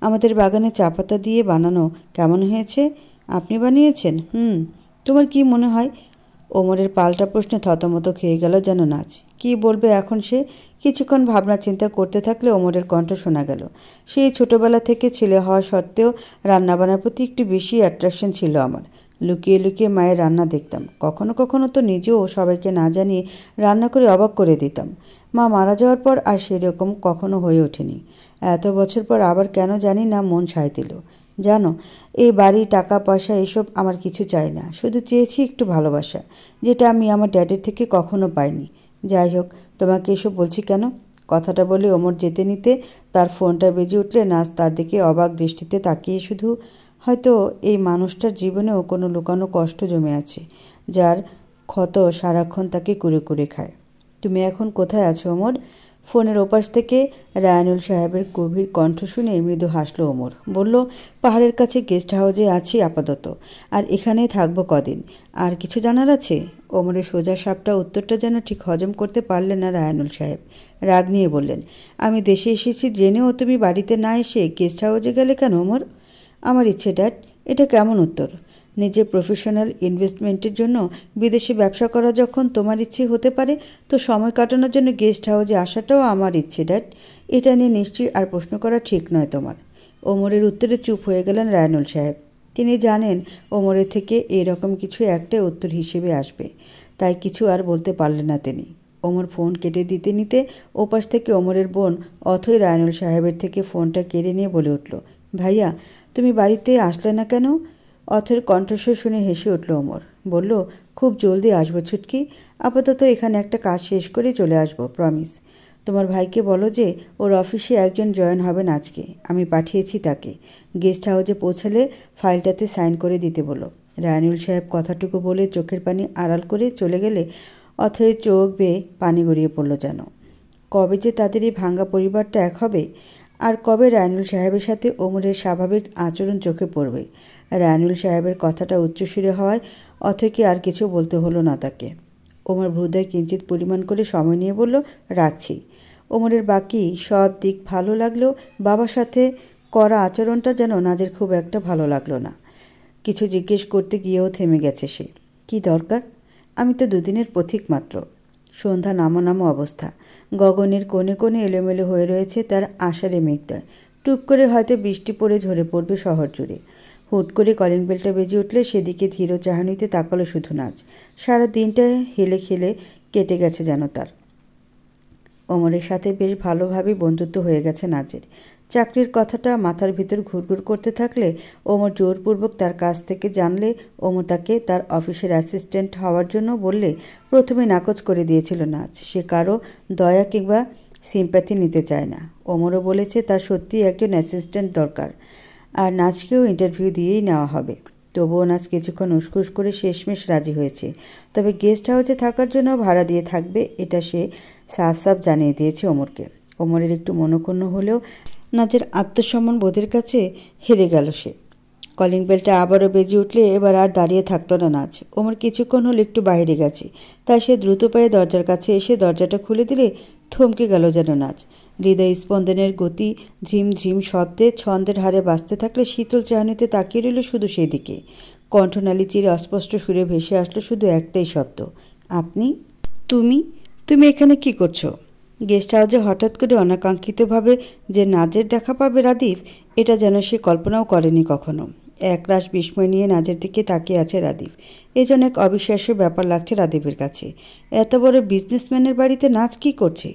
আমাদের বাগানে চা পাতা দিয়ে বানানো কেমন হয়েছে? আপনি বানিয়েছেন? তোমার কি মনে হয়? ওমরের পাল্টা প্রশ্নে থতমত খেয়ে গেল যেন নাচ। কি বলবে এখন সে? কিছুক্ষণ ভাবনা চিন্তা করতে থাকলে ওমরের কণ্ঠ শোনা গেল। সেই ছোটবেলা থেকে ছেলে হওয়া সত্ত্বেও রান্নাবান্নার প্রতি একটু বেশি অ্যাট্রাকশন ছিল আমার। লুকিয়ে লুকিয়ে মায়ের রান্না দেখতাম, কখনো কখনো তো নিজেও সবাইকে না জানিয়ে রান্না করে অবাক করে দিতাম। মা মারা যাওয়ার পর আর সেরকম কখনো হয়ে ওঠেনি। এত বছর পর আবার কেন জানি না মন সায় দিল। জানো, এই বাড়ি, টাকা পয়সা এসব আমার কিছু চাই না, শুধু চেয়েছি একটু ভালোবাসা, যেটা আমি আমার ড্যাডের থেকে কখনো পাইনি। যাই হোক, তোমাকে এসব বলছি কেন? কথাটা বলে ওমর যেতে নিতে তার ফোনটা বেজে উঠলে নাজ তার দিকে অবাক দৃষ্টিতে তাকিয়ে শুধু, হয়তো এই মানুষটার জীবনেও কোনো লুকানো কষ্ট জমে আছে, যার ক্ষত সারাক্ষণ তাকে কুরে কুরে খায়। তুমি এখন কোথায় আছো ওমর? ফোনের ওপাশ থেকে রায়ানুল সাহেবের গভীর কণ্ঠ শুনে মৃদু হাসল ওমর। বলল, পাহাড়ের কাছে গেস্ট হাউসে আছি আপাতত, আর এখানেই থাকবো কদিন। আর কিছু জানার আছে? ওমরের সোজা সাপটা উত্তরটা যেন ঠিক হজম করতে পারলেন না রায়ানুল সাহেব। রাগ নিয়ে বললেন, আমি দেশে এসেছি জেনেও তুমি বাড়িতে না এসে গেস্ট হাউসে গেলে কেন ওমর? আমার ইচ্ছে ড্যাড। এটা কেমন উত্তর? নিজের প্রফেশনাল ইনভেস্টমেন্টের জন্য বিদেশে ব্যবসা করা যখন তোমার ইচ্ছে হতে পারে, তো সময় কাটানোর জন্য গেস্ট হাউসে আসাটাও আমার ইচ্ছে ড্যাড। এটা নিয়ে নিশ্চয়ই আর প্রশ্ন করা ঠিক নয় তোমার। ওমরের উত্তরে চুপ হয়ে গেলেন রায়ানুল সাহেব। তিনি জানেন ওমরের থেকে এরকম কিছু একটা উত্তর হিসেবে আসবে, তাই কিছু আর বলতে পারলেন না তিনি। ওমর ফোন কেটে দিতে নিতে ওপাশ থেকে ওমরের বোন অথই রায়ানুল সাহেবের থেকে ফোনটা কেড়ে নিয়ে বলে উঠল, ভাইয়া, তুমি বাড়িতে আসলে না কেন? অথের কণ্ঠস্বর শুনে হেসে উঠল ওমর। বলল, খুব জলদি আসবো ছুটকি, আপাতত এখানে একটা কাজ শেষ করে চলে আসবো, প্রমিস। তোমার ভাইকে বলো যে ওর অফিসে একজন জয়েন হবেন আজকে, আমি পাঠিয়েছি তাকে। গেস্ট হাউসে পৌঁছালে ফাইলটাতে সাইন করে দিতে বলো। রায়ানুল সাহেব কথাটুকু বলে চোখের পানি আড়াল করে চলে গেলে অথয় চোখ বেয়ে পানি গড়িয়ে পড়ল যেন। কবে যে তাদের এই ভাঙ্গা পরিবারটা এক হবে, আর কবে রায়ানুল সাহেবের সাথে ওমরের স্বাভাবিক আচরণ চোখে পড়বে। রায়ানুল সাহেবের কথাটা উচ্চস্বরে হওয়ায় অথয়কে আর কিছু বলতে হলো না তাকে। ওমর ভ্রুদয় কিঞ্চিত পরিমাণ করে সময় নিয়ে বলল, রাখছি। ওমরের বাকি সব দিক ভালো লাগলেও বাবার সাথে করা আচরণটা যেন নাজের খুব একটা ভালো লাগলো না। কিছু জিজ্ঞেস করতে গিয়েও থেমে গেছে সে। কি দরকার? আমি তো দুদিনের পথিক মাত্র। সন্ধ্যা নামো নামো অবস্থা। গগনের কোণে কোণে এলোমেলো হয়ে রয়েছে তার আষাঢ়ে মেঘদয়। টুপ করে হয়তো বৃষ্টি পড়ে ঝরে পড়বে শহর জুড়ে। হুট করে কলিং বেলটা বেজে উঠলে সেদিকে ধীর চাহনিতে তাকালো শুধু নাজ। সারা দিনটা হেলে খেলে কেটে গেছে যেন তার। ওমরের সাথে বেশ ভালোভাবে বন্ধুত্ব হয়ে গেছে নাজের। চাকরির কথাটা মাথার ভিতর ঘুরঘুর করতে থাকলে ওমর জোরপূর্বক তার কাছ থেকে জানলে ওমর তাকে তার অফিসের অ্যাসিস্ট্যান্ট হওয়ার জন্য বললে প্রথমে নাকচ করে দিয়েছিল নাজ। সে কারো দয়া কিংবা সিম্প্যাথি নিতে চায় না। ওমরও বলেছে তার সত্যিই একজন অ্যাসিস্ট্যান্ট দরকার, আর নাজকেও ইন্টারভিউ দিয়েই নেওয়া হবে। তবুও নাজ কিছুক্ষণ উসখুস করে শেষমেশ রাজি হয়েছে। তবে গেস্ট হাউসে থাকার জন্য ভাড়া দিয়ে থাকবে, এটা সে সাফ সাফ জানিয়ে দিয়েছে ওমরকে। ওমরের একটু মনক্ষুণ্ণ হলেও নাজের আত্মসম্মান বোধের কাছে হেরে গেল সে। কলিং বেলটা আবারও বেজে উঠলে এবার আর দাঁড়িয়ে থাকলো না নাজ। ওমর কিছুক্ষণ হলো একটু বাইরে গেছে, তাই সে দ্রুত পায়ে দরজার কাছে এসে দরজাটা খুলে দিলে থমকে গেল যেন নাজ। হৃদয় স্পন্দনের গতি ঝিমঝিম শব্দে ছন্দের হারে বাজতে থাকলে শীতল চাহনিতে তাকিয়ে রইল শুধু সেদিকে। কণ্ঠনালী চিরে অস্পষ্ট সুরে ভেসে আসলো শুধু একটাই শব্দ, আপনি? তুমি? তুমি এখানে কি করছো? গেস্ট হাউসে হঠাৎ করে অনাকাঙ্ক্ষিতভাবে যে নাজের দেখা পাবে রাদীপ, এটা যেন সে কল্পনাও করেনি কখনো। একরাশ বিস্ময় নিয়ে নাজের দিকে তাকিয়ে আছে রাদীপ। এ যেন এক অবিশ্বাস্য ব্যাপার লাগছে রাদীপের কাছে। এত বড় বিজনেসম্যানের বাড়িতে নাজ কি করছে?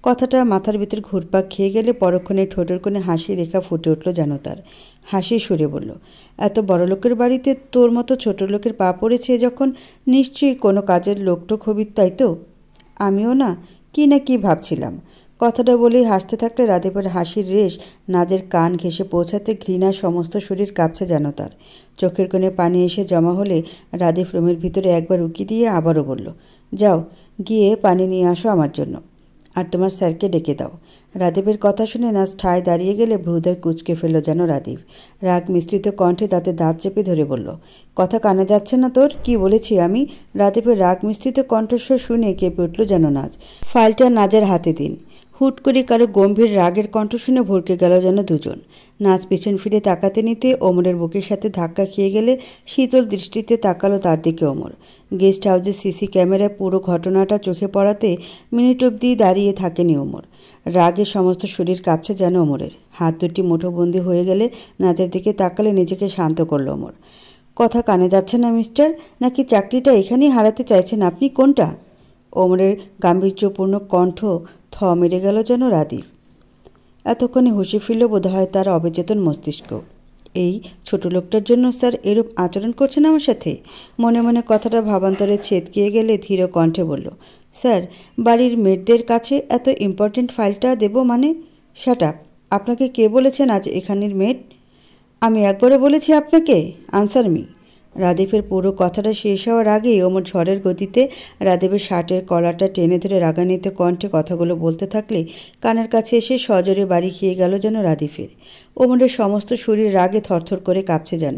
কথাটা মাথার ভিতর ঘুরপাক খেয়ে গেলে পরক্ষণে ঠোঁটের কোণে হাসি রেখা ফুটে উঠল যেন তার। হাসির সুরে বলল, এত বড় লোকের বাড়িতে তোর মতো ছোট লোকের পা পড়েছে যখন, নিশ্চয়ই কোনো কাজের লোকটোক হবি, তাই তো? আমিও না কি ভাবছিলাম। কথাটা বলেই হাসতে থাকলে রাদীপের হাসির রেশ নাজের কান ঘেঁষে পৌঁছাতে ঘৃণার সমস্ত শরীর কাঁপছে যেন তার। চোখের কোণে পানি এসে জমা হলে রাদীপ রুমের ভিতরে একবার উকি দিয়ে আবারও বলল, যাও গিয়ে পানি নিয়ে আসো আমার জন্য, আর তোমার স্যারকে ডেকে দাও। রাদীপের কথা শুনে নাজ ঠায় দাঁড়িয়ে গেলে ভ্রুদয় কুঁচকে ফেলল যেন রাদীপ। রাগ মিশ্রিত কণ্ঠে তাতে দাঁত চেপে ধরে বলল, কথা কানে যাচ্ছে না তোর? কি বলেছি আমি? রাদীপের রাগ মিশ্রিত কণ্ঠস্বর শুনে কেঁপে উঠল যেন নাজ। ফাইলটা নাজের হাতে দিন। হুট করে কারো গম্ভীর রাগের কণ্ঠ শুনে ভরকে গেল যেন দুজন। নাজ পিছন ফিরে তাকাতে নিতে ওমরের বুকের সাথে ধাক্কা খেয়ে গেলে শীতল দৃষ্টিতে তাকালো তার দিকে ওমর। গেস্ট হাউসের সিসি ক্যামেরায় পুরো ঘটনাটা চোখে পড়াতে মিনিট অবধি দাঁড়িয়ে থাকেনি ওমর। রাগে সমস্ত শরীর কাঁপছে যেন ওমরের। হাত দুটি মুঠোবন্দি হয়ে গেলে নাজের দিকে তাকালে নিজেকে শান্ত করল ওমর। কথা কানে যাচ্ছে না মিস্টার? নাকি চাকরিটা এখানেই হারাতে চাইছেন আপনি? কোনটা? ওমরের গাম্ভীর্যপূর্ণ কণ্ঠ থ মেরে গেল যেন রাদীপ। এতক্ষণে হুঁশে ফিরল বোধহয় তার অবচেতন মস্তিষ্ক। এই ছোট লোকটার জন্য স্যার এরূপ আচরণ করছেন আমার সাথে? মনে মনে কথাটা ভাবান্তরে ছেদকিয়ে গেলে ধীর কণ্ঠে বলল, স্যার, বাড়ির মেয়েদের কাছে এত ইম্পর্ট্যান্ট ফাইলটা দেব মানে? Shut up. আপনাকে কে বলেছেন আজ এখানের মেড? আমি একবারও বলেছি আপনাকে? Answer me. রাদীপের পুরো কথাটা শেষ হওয়ার আগেই ওমর ঝড়ের গতিতে রাদীপের শার্টের কলারটা টেনে ধরে রাগান্বিত কণ্ঠে কথাগুলো বলতে থাকলে কানের কাছে এসে সজোরে বাড়ি খেয়ে গেল যেন রাদীপের। ওমরের সমস্ত শরীর রাগে থরথর করে কাঁপছে যেন।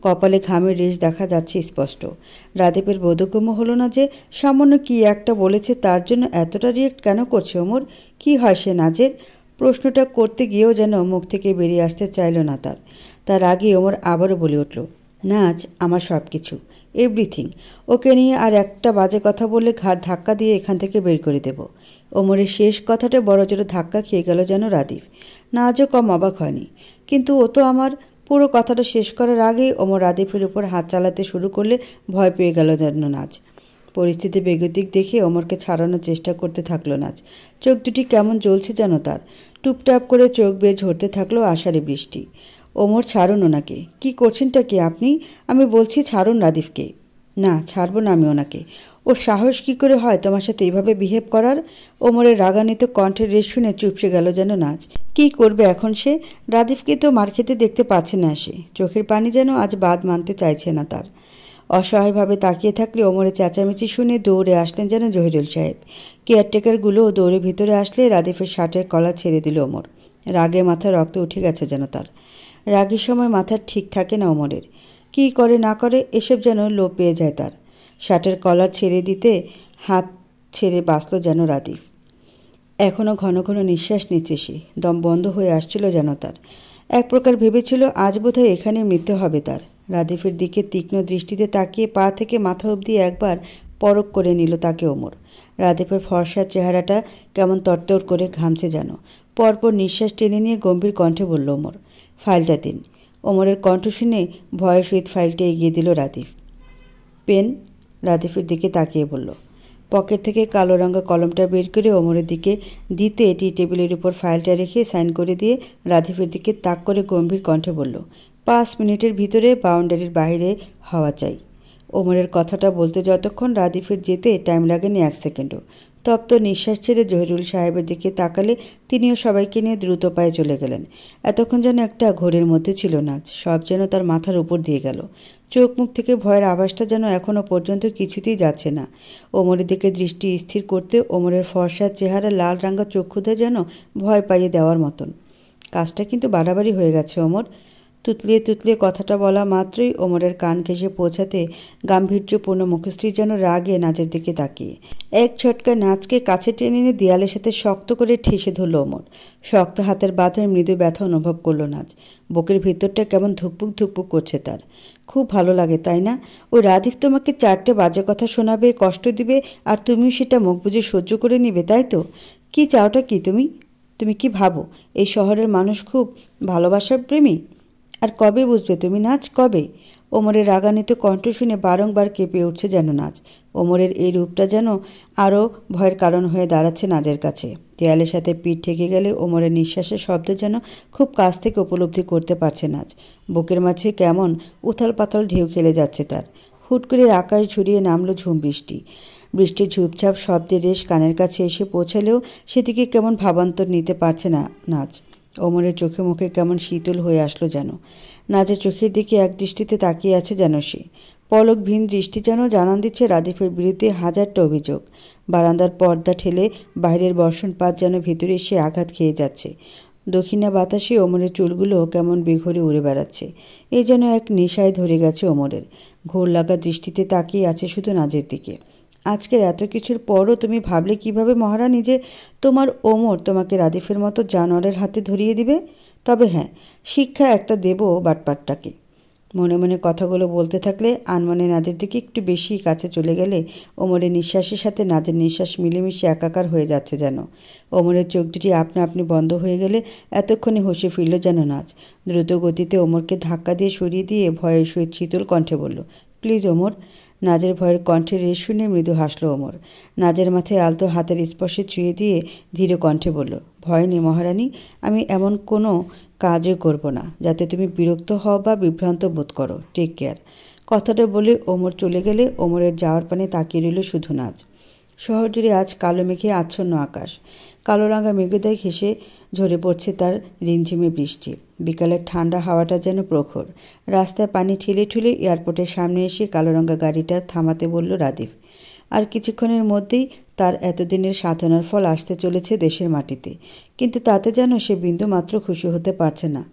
কপালে ঘামের রেশ দেখা যাচ্ছে স্পষ্ট। রাদীপের বোধগম্য হলো না যে সামান্য কি একটা বলেছে তার জন্য এতটা রিয়েক্ট কেন করছে ওমর? কি হয় সে নাজের? প্রশ্নটা করতে গিয়েও যেন মুখ থেকে বেরিয়ে আসতে চাইল না তার আগে ওমর আবারও বলে উঠল, নাজ আমার সব কিছু, এভরিথিং। ওকে নিয়ে আর একটা বাজে কথা বললে ঘাড় ধাক্কা দিয়ে এখান থেকে বের করে দেব। ওমরের শেষ কথাটা বড় জোরে ধাক্কা খেয়ে গেল যেন রাদীপ। নাজও কম অবাক হয়নি, কিন্তু ও তো আমার পুরো কথাটা শেষ করার আগেই ওমর রাদীপের উপর হাত চালাতে শুরু করলে ভয় পেয়ে গেল যেন নাজ। পরিস্থিতি বেগতিক দেখে ওমরকে ছাড়ানোর চেষ্টা করতে থাকলো নাজ। চোখ দুটি কেমন জ্বলছে যেন তার। টুপটাপ করে চোখ বেয়ে ঝরতে থাকলো আষাঢ়ি বৃষ্টি। ওমর, ছাড়ুন ওনাকে। কি করছেনটা কি আপনি? আমি বলছি ছাড়ুন রাদীপকে। না, ছাড়বো না আমি ওনাকে। ওর সাহস কি করে হয় তোমার সাথে এইভাবে বিহেভ করার? ওমরের রাগান্বিত কণ্ঠের রেশ শুনে চুপসে গেল যেন নাজ। কি করবে এখন সে? রাদীপকে তো মার খেতে দেখতে পারছে না সে। চোখের পানি যেন আজ বাদ মানতে চাইছে না তার। অসহায়ভাবে তাকিয়ে থাকলে ওমরের চেঁচামেচি শুনে দৌড়ে আসলেন যেন জহিরুল সাহেব। কেয়ারটেকারগুলো দৌড়ে ভিতরে আসলে রাদীপের শার্টের কলার ছেড়ে দিল ওমর। রাগে মাথা রক্ত উঠে গেছে যেন তার। রাগের সময় মাথা ঠিক থাকে না ওমরের। কী করে না করে এসব যেন লোপ পেয়ে যায় তার। শার্টের কলার ছেড়ে দিতে হাত ছেড়ে বাঁচল যেন রাদীপ। এখনও ঘন ঘন নিঃশ্বাস নিচ্ছে সে। দম বন্ধ হয়ে আসছিল যেন তার। এক প্রকার ভেবেছিল আজ বোধহয় এখানে মৃত্যু হবে তার। রাদীপের দিকে তীক্ষ্ণ দৃষ্টিতে তাকিয়ে পা থেকে মাথা অবধি একবার পরখ করে নিল তাকে ওমর। রাদীপের ফর্সার চেহারাটা কেমন তরতর করে ঘামছে যেন। পরপর নিঃশ্বাস টেনে নিয়ে গম্ভীর কণ্ঠে বলল ওমর, ফাইলটা দিন। ওমরের কণ্ঠ শুনে ভয়ের সহিত ফাইলটা এগিয়ে দিল রাদীপ। পেন? রাদীপের দিকে তাকিয়ে বলল। পকেট থেকে কালো রঙা কলমটা বের করে ওমরের দিকে দিতে টি টেবিলের উপর ফাইলটা রেখে সাইন করে দিয়ে রাদীপের দিকে তাক করে গম্ভীর কণ্ঠে বলল, 5 মিনিটের ভিতরে বাউন্ডারির বাইরে হওয়া চাই। ওমরের কথাটা বলতে যতক্ষণ রাদীপের যেতে টাইম লাগেনি 1 সেকেন্ডও। তপ্ত নিঃশ্বাস ছেড়ে জহিরুল সাহেবের দিকে তাকালে তিনিও সবাইকে নিয়ে দ্রুত পায়ে চলে গেলেন। এতক্ষণ যেন একটা ঘোরের মধ্যে ছিল নাচ। সব যেন তার মাথার উপর দিয়ে গেল। চোখ মুখ থেকে ভয়ের আভাসটা যেন এখনও পর্যন্ত কিছুতেই যাচ্ছে না। ওমরের দিকে দৃষ্টি স্থির করতে ওমরের ফর্সার চেহারা লাল রাঙা চক্ষুতে যেন ভয় পাইয়ে দেওয়ার মতন। কাজটা কিন্তু বাড়াবাড়ি হয়ে গেছে ওমর। তুতলিয়ে তুতলিয়ে কথাটা বলা মাত্রই ওমরের কান ঘেঁষে পৌঁছাতে গাম্ভীর্যপূর্ণ মুখশ্রী যেন রাগে নাচের দিকে তাকিয়ে এক ঝটকা নাচকে কাছে টেনে নিয়ে দেয়ালের সাথে শক্ত করে ঠেসে ধরল ওমর। শক্ত হাতের বাঁধন মৃদু ব্যথা অনুভব করলো নাচ। বুকের ভিতরটা কেমন ধুকপুক ধুকপুক করছে তার। খুব ভালো লাগে তাই না? ও রাদীপ তোমাকে 4টে বাজে কথা শোনাবে, কষ্ট দিবে, আর তুমিও সেটা মুখ বুজে সহ্য করে নিবে, তাই তো? কি চাওটা কি তুমি? তুমি কি ভাবো এই শহরের মানুষ খুব ভালোবাসার প্রেমী? আর কবে বুঝবে তুমি নাচ, কবে? ওমরের রাগান্বিত কণ্ঠ শুনে বারংবার কেঁপে উঠছে যেন নাচ। ওমরের এই রূপটা যেন আরও ভয়ের কারণ হয়ে দাঁড়াচ্ছে নাচের কাছে। দেয়ালের সাথে পিঠ ঠেকে গেলে ওমরের নিঃশ্বাসের শব্দ যেন খুব কাছ থেকে উপলব্ধি করতে পারছে নাচ। বুকের মাঝে কেমন উথাল পাতাল ঢেউ খেলে যাচ্ছে তার। হুট করে আকাশ ঝুরিয়ে নামলো ঝুম বৃষ্টি। বৃষ্টির ঝুপঝাপ শব্দের রেশ কানের কাছে এসে পৌঁছালেও সেদিকে কেমন ভাবান্তর নিতে পারছে না নাচ। ওমরের চোখে মুখে কেমন শীতল হয়ে আসলো যেন। নাচের চোখের দিকে এক দৃষ্টিতে তাকিয়ে আছে যেন সে। পলকহীন দৃষ্টি যেন জানান দিচ্ছে রাদীপের বিরুদ্ধে 1000টা অভিযোগ। বারান্দার পর্দা ঠেলে বাইরের বর্ষণপাত যেন ভিতরে এসে আঘাত খেয়ে যাচ্ছে। দক্ষিণা বাতাসে ওমরের চুলগুলো কেমন বেঘরে উড়ে বেড়াচ্ছে। এ যেন এক নেশায় ধরে গেছে ওমরের। ঘোর লাগা দৃষ্টিতে তাকিয়ে আছে শুধু নাচের দিকে। আজকের এত কিছুর পরও তুমি ভাবলে কিভাবে মহারানী যে তোমার ওমর তোমাকে রাদীপের মতো জানোয়ারের হাতে ধরিয়ে দিবে? তবে হ্যাঁ, শিক্ষা একটা দেব বাটপারটাকে। মনে মনে কথাগুলো বলতে থাকলে আনমনে নাজের দিকে একটু বেশি কাছে চলে গেলে ওমরের নিঃশ্বাসের সাথে নাজের নিঃশ্বাস মিলেমিশে একাকার হয়ে যাচ্ছে যেন। ওমরের চোখ দুটি আপনা আপনি বন্ধ হয়ে গেলে এতক্ষণে হুঁশে ফিরল যেন নাচ। দ্রুত গতিতে ওমরকে ধাক্কা দিয়ে সরিয়ে দিয়ে ভয়ের সহিত শীতল কণ্ঠে বলল, প্লিজ ওমর। নাজের ভয়ের কণ্ঠে রেশ শুনে মৃদু হাসল ওমর। নাজের মাথায় আলতো হাতের স্পর্শে ছুঁয়ে দিয়ে ধীর কণ্ঠে বলল, ভয় নেই মহারানী, আমি এমন কোনো কাজও করব না যাতে তুমি বিরক্ত হও বা বিভ্রান্ত বোধ করো। Take care. কথাটা বলে ওমর চলে গেলে ওমরের যাওয়ার পানে তাকিয়ে রইল শুধু নাজ। শহর জুড়ে আজ কালো মেঘে আচ্ছন্ন আকাশ। কালো রাঙা মেঘেদায় ঘেঁষে ঝরে পড়ছে তার রিমঝিমে বৃষ্টি। বিকালের ঠান্ডা হাওয়াটা যেন প্রখর। রাস্তায় পানি ঠেলে ঠুলে এয়ারপোর্টের সামনে এসে কালো রঙা গাড়িটা থামাতে বলল রাদিফ। আর কিছুক্ষণের মধ্যেই তার এতদিনের সাধনার ফল আসতে চলেছে দেশের মাটিতে। কিন্তু তাতে যেন সে বিন্দুমাত্র খুশি হতে পারছে না।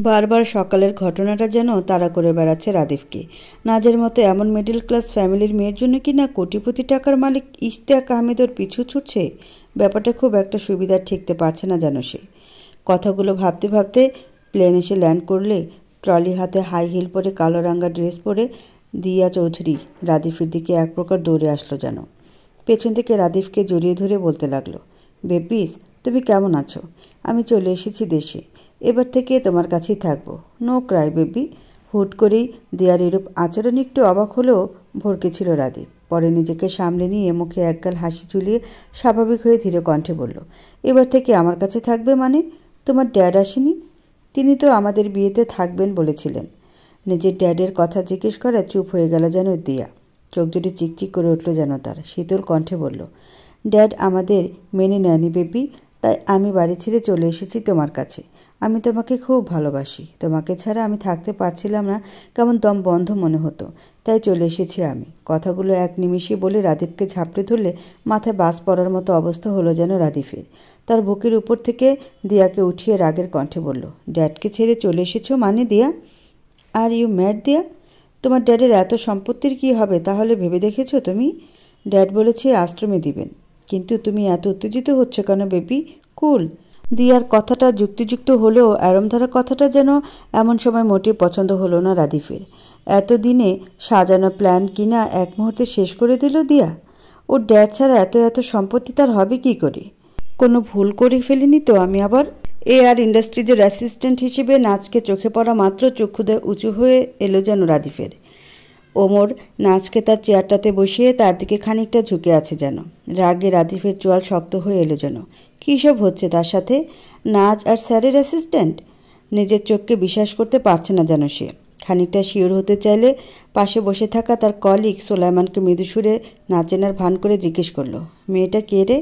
বারবার সকালের ঘটনাটা যেন তাড়া করে বেড়াচ্ছে রাদিফকে। নাজের মতো এমন মিডল ক্লাস ফ্যামিলির মেয়ের জন্য কি না কোটিপতি টাকার মালিক ইশতিয়াক আহমেদ ওর পিছু ছুটছে। ব্যাপারটা খুব একটা সুবিধার ঠেকতে পারছে না যেন সে। কথাগুলো ভাবতে ভাবতে প্লেন এসে ল্যান্ড করলে ট্রলি হাতে হাই হিল পরে কালো রাঙা ড্রেস পরে দিয়া চৌধুরী রাদিফের দিকে এক প্রকার দৌড়ে আসলো যেন। পেছন থেকে রাদিফকে জড়িয়ে ধরে বলতে লাগলো, বেবিস তুমি কেমন আছো? আমি চলে এসেছি দেশে, এবার থেকে তোমার কাছেই থাকবো। No cry baby. হুট করেই দিয়ার এরূপ আচরণ একটু অবাক হলেও ভরকেছিল রাদিফ। পরে নিজেকে সামলে নিয়ে মুখে একগাল হাসি ঝুলিয়ে স্বাভাবিক হয়ে ধীরে কণ্ঠে বলল, এবার থেকে আমার কাছে থাকবে মানে? তোমার ড্যাড আসেনি? তিনি তো আমাদের বিয়েতে থাকবেন বলেছিলেন। নিজের ড্যাডের কথা জিজ্ঞেস করা চুপ হয়ে গেল যেন দিয়া। চোখ দুটি চিকচিক করে উঠল যেন তার। শীতল কণ্ঠে বলল, ড্যাড আমাদের মেনে নেয়নি বেবি, তাই আমি বাড়ি ছেড়ে চলে এসেছি তোমার কাছে। আমি তোমাকে খুব ভালোবাসি। তোমাকে ছাড়া আমি থাকতে পারছিলাম না, কেমন দম বন্ধ মনে হতো, তাই চলে এসেছি আমি। কথাগুলো এক নিমিষে বলে রাদিফকে ঝাপটে ধরলে মাথায় বাস পড়ার মতো অবস্থা হলো যেন রাদিফের। তার বুকের উপর থেকে দিয়াকে উঠিয়ে রাগের কণ্ঠে বলল, ড্যাডকে ছেড়ে চলে এসেছো মানে দিয়া? আর ইউ ম্যাড দিয়া? তোমার ড্যাডের এত সম্পত্তির কি হবে তাহলে ভেবে দেখেছো তুমি? ড্যাড বলেছে আশ্রমে দিবেন। কিন্তু তুমি এত উত্তেজিত হচ্ছ কেন বেবি? কুল। দিয়ার কথাটা যুক্তিযুক্ত হলেও অ্যারমধারা কথাটা যেন এমন সময় মোটেই পছন্দ হলো না রাদিফের। এতদিনে সাজানো প্ল্যান কিনা এক মুহূর্তে শেষ করে দিল দিয়া। ওর ড্যাড ছাড়া এত এত সম্পত্তি তার হবে কি করে? কোনো ভুল করে ফেলিনি তো আমি আবার? এআর ইন্ডাস্ট্রিজের অ্যাসিস্ট্যান্ট হিসেবে নাচকে চোখে পড়া মাত্র চক্ষুদয় উঁচু হয়ে এলো যেন রাদিফের। ওমর নাচকে তার চেয়ারটাতে বসিয়ে তার দিকে খানিকটা ঝুঁকে আছে যেন। রাগে রাদিফের চোয়াল শক্ত হয়ে এলো যেন। কী সব হচ্ছে তার সাথে? নাচ আর স্যারের অ্যাসিস্ট্যান্ট? নিজের চোখকে বিশ্বাস করতে পারছে না যেন সে। খানিকটা শিওর হতে চাইলে পাশে বসে থাকা তার কলিগ সোলাইমানকে মৃদু সুরে না চেনার ভান করে জিজ্ঞেস করলো, মেয়েটা কে রে?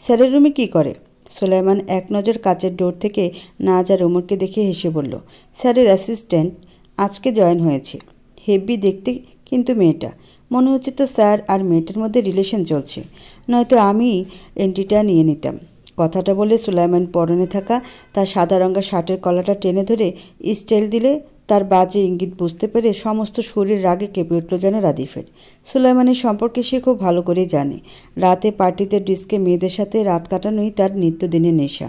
স্যারের রুমে কী করে? সোলাইমান এক নজর কাচের ডোর থেকে নাজ আর ওমরকে দেখে হেসে বলল, স্যারের অ্যাসিস্ট্যান্ট, আজকে জয়েন হয়েছে। হেব্বি দেখতে কিন্তু মেয়েটা। মনে হচ্ছে তো স্যার আর মেয়েটার মধ্যে রিলেশন চলছে, নয়তো আমি এন্ট্রিটা নিয়ে নিতাম। কথাটা বলে সুলাইমান পরনে থাকা তার সাদা রঙা শার্টের কলাটা টেনে ধরে স্টাইল দিলে তার বাজে ইঙ্গিত বুঝতে পেরে সমস্ত শরীর রাগে কেঁপে উঠল যেন রাদিফের। সুলাইমানের সম্পর্কে সে খুব ভালো করেই জানে। রাতে পার্টিতে ডিস্কে মেয়েদের সাথে রাত কাটানোই তার নিত্যদিনের নেশা।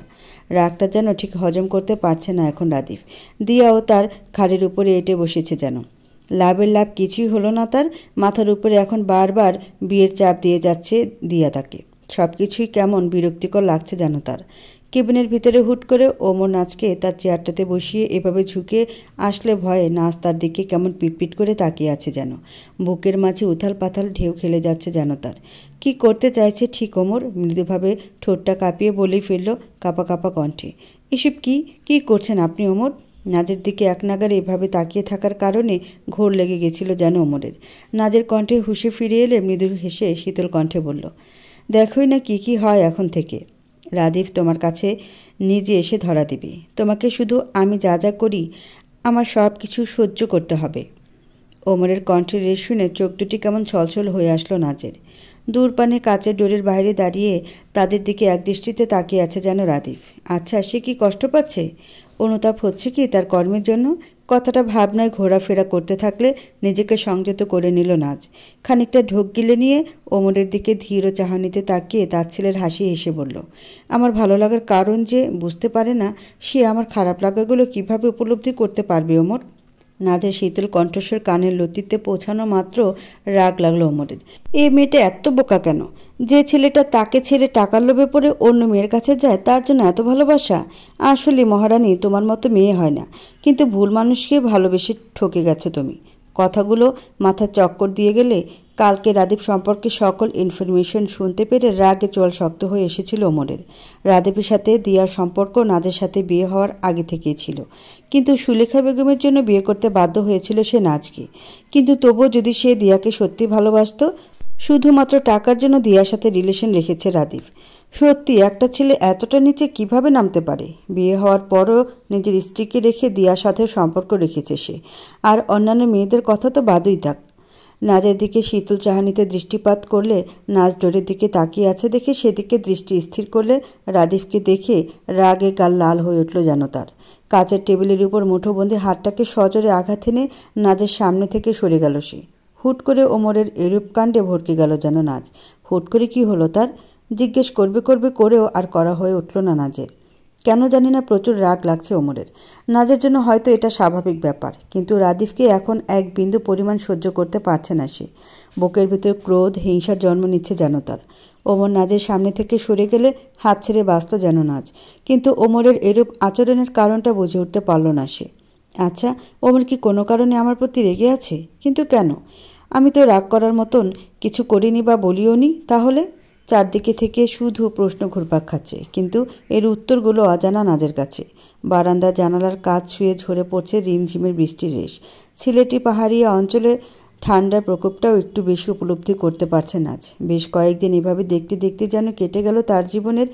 রাগটা যেন ঠিক হজম করতে পারছে না এখন রাদিফ। দিয়াও তার ঘাড়ের উপরে এঁটে বসেছে যেন। লাভের লাভ কিছুই হলো না তার। মাথার উপরে এখন বারবার বিয়ের চাপ দিয়ে যাচ্ছে দিয়া তাকে। সব কিছুই কেমন বিরক্তিকর লাগছে যেন তার। কেবিনের ভিতরে হুট করে ওমর নাচকে তার চেয়ারটাতে বসিয়ে এভাবে ঝুঁকে আসলে ভয়ে নাচ তার দিকে কেমন পিটপিট করে তাকিয়ে আছে যেন। বুকের মাঝে উথাল পাথাল ঢেউ খেলে যাচ্ছে যেন তার। কি করতে চাইছে ঠিক ওমর? মৃদুভাবে ঠোঁটটা কাঁপিয়ে বলেই ফেলল কাঁপা কাঁপা কণ্ঠে, এসব কি করছেন আপনি ওমর? নাজের দিকে এক নাগারে এভাবে তাকিয়ে থাকার কারণে ঘোর লেগে গেছিল যেন ওমরের। নাজের কণ্ঠে হুঁশে ফিরে এলে মৃদু হেসে শীতল কণ্ঠে বলল, দেখোই না কি হয় এখন থেকে। রাদিফ তোমার কাছে নিজে এসে ধরা দিবে। তোমাকে শুধু আমি যা যা করি আমার সব কিছু সহ্য করতে হবে। ওমরের কণ্ঠের রেশ শুনে চোখ দুটি কেমন ছলছল হয়ে আসলো নাজের। দূরপানে কাচের ডোরের বাইরে দাঁড়িয়ে তাদের দিকে একদৃষ্টিতে তাকিয়ে আছে যেন রাদিফ। আচ্ছা, সে কি কষ্ট পাচ্ছে? অনুতাপ হচ্ছে কি তার কর্মের জন্য? কথাটা ভাবনায় ঘোরাফেরা করতে থাকলে নিজেকে সংযত করে নিল নাজ। খানিকটা ঢোক গিলে নিয়ে ওমরের দিকে ধীর ও চাহনিতে তাকিয়ে তার ছেলের হাসি হেসে বলল, আমার ভালো লাগার কারণ যে বুঝতে পারে না, সে আমার খারাপ লাগাগুলো কিভাবে উপলব্ধি করতে পারবে ওমর? নাজের শীতল কণ্ঠস্বর কানের লতিতে পৌঁছানো মাত্র রাগ লাগলো ওমরের। এ মেয়েটা এত বোকা কেন? যে ছেলেটা তাকে ছেড়ে টাকার লোভে পড়ে অন্য মেয়ের কাছে যায় তার জন্য এত ভালোবাসা? আসলে মহারানী, তোমার মতো মেয়ে হয় না, কিন্তু ভুল মানুষকে ভালোবেসে ঠকে গেছো তুমি। কথাগুলো মাথায় চক্কর দিয়ে গেলে কালকে রাদীপ সম্পর্কে সকল ইনফরমেশন শুনতে পেরে রাগে চোয়াল শক্ত হয়ে এসেছিল ওমরের। রাদীপের সাথে দিয়ার সম্পর্ক নাজের সাথে বিয়ে হওয়ার আগে থেকেই ছিল, কিন্তু সুলেখা বেগমের জন্য বিয়ে করতে বাধ্য হয়েছিল সে নাজকে। কিন্তু তবুও যদি সে দিয়াকে সত্যি ভালোবাসত, শুধুমাত্র টাকার জন্য দিয়ার সাথে রিলেশন রেখেছে রাদীপ। সত্যি একটা ছেলে এতটা নিচে কিভাবে নামতে পারে? বিয়ে হওয়ার পরও নিজের স্ত্রীকে রেখে দিয়ার সাথে সম্পর্ক রেখেছে সে। আর অন্যান্য মেয়েদের কথা তো বাদই থাক। নাজের দিকে শীতল চাহনিতে দৃষ্টিপাত করলে নাজ ডোরের দিকে তাকিয়ে আছে দেখে সেদিকে দৃষ্টি স্থির করলে রাদীপকে দেখে রাগে গাল লাল হয়ে উঠল যেন তার। কাচের টেবিলের উপর মুঠোবন্দি হাতটাকে সজোরে আঘাত এনে নাজের সামনে থেকে সরে গেল সে। হুট করে ওমরের এরূপ কাণ্ডে ভড়কে গেল যেন নাজ। হুট করে কি হলো তার? জিজ্ঞেস করবে করেও আর করা হয়ে উঠল না নাজের। কেন জানি না প্রচুর রাগ লাগছে ওমরের। নাজের জন্য হয়তো এটা স্বাভাবিক ব্যাপার, কিন্তু রাদীপকে এখন এক বিন্দু পরিমাণ সহ্য করতে পারছে না সে। বুকের ভিতর ক্রোধ হিংসার জন্ম নিচ্ছে যেন তার। ওমর নাজের সামনে থেকে সরে গেলে হাঁপ ছেড়ে বাঁচত যেন নাজ, কিন্তু ওমরের এরূপ আচরণের কারণটা বুঝে উঠতে পারল না সে। আচ্ছা, ওমর কি কোনো কারণে আমার প্রতি রেগে আছে? কিন্তু কেন? আমি তো রাগ করার মতন কিছু করিনি বা বলিও নি। তাহলে? চারদিকে থেকে শুধু প্রশ্ন ঘুরপাক খাচ্ছে, কিন্তু এর উত্তরগুলো অজানা নাজের কাছে। বারান্দার জানালার কাজ শুয়ে ঝরে পড়ছে রিমঝিমের বৃষ্টির রেশ। সিলেটি পাহাড়ি অঞ্চলে ঠান্ডার প্রকোপটাও একটু বেশি উপলব্ধি করতে পারছে নাজ। বেশ কয়েকদিন এভাবে দেখতে দেখতে যেন কেটে গেল তার জীবনের।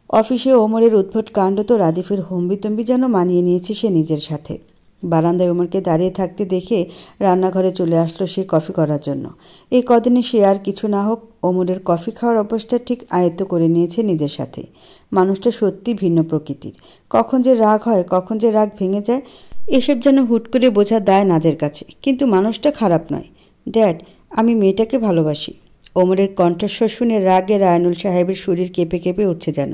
অফিসে ওমরের উদ্ভট কাণ্ড তো রাদীপের হম্বিতম্বি যেন মানিয়ে নিয়েছে সে নিজের সাথে। বারান্দায় ওমরকে দাঁড়িয়ে থাকতে দেখে রান্নাঘরে চলে আসলো সে কফি করার জন্য। এই কদিনে সে আর কিছু না হোক ওমরের কফি খাওয়ার অভ্যাসটা ঠিক আয়ত্ত করে নিয়েছে নিজের সাথে। মানুষটা সত্যি ভিন্ন প্রকৃতির। কখন যে রাগ হয়, কখন যে রাগ ভেঙে যায়, এসব যেন হুট করে বোঝা দায় নাজের কাছে। কিন্তু মানুষটা খারাপ নয়। ড্যাড, আমি মেয়েটাকে ভালোবাসি। ওমরের কণ্ঠস্বর শুনে রাগে রায়নুল সাহেবের শরীর কেঁপে কেঁপে উঠছে যেন।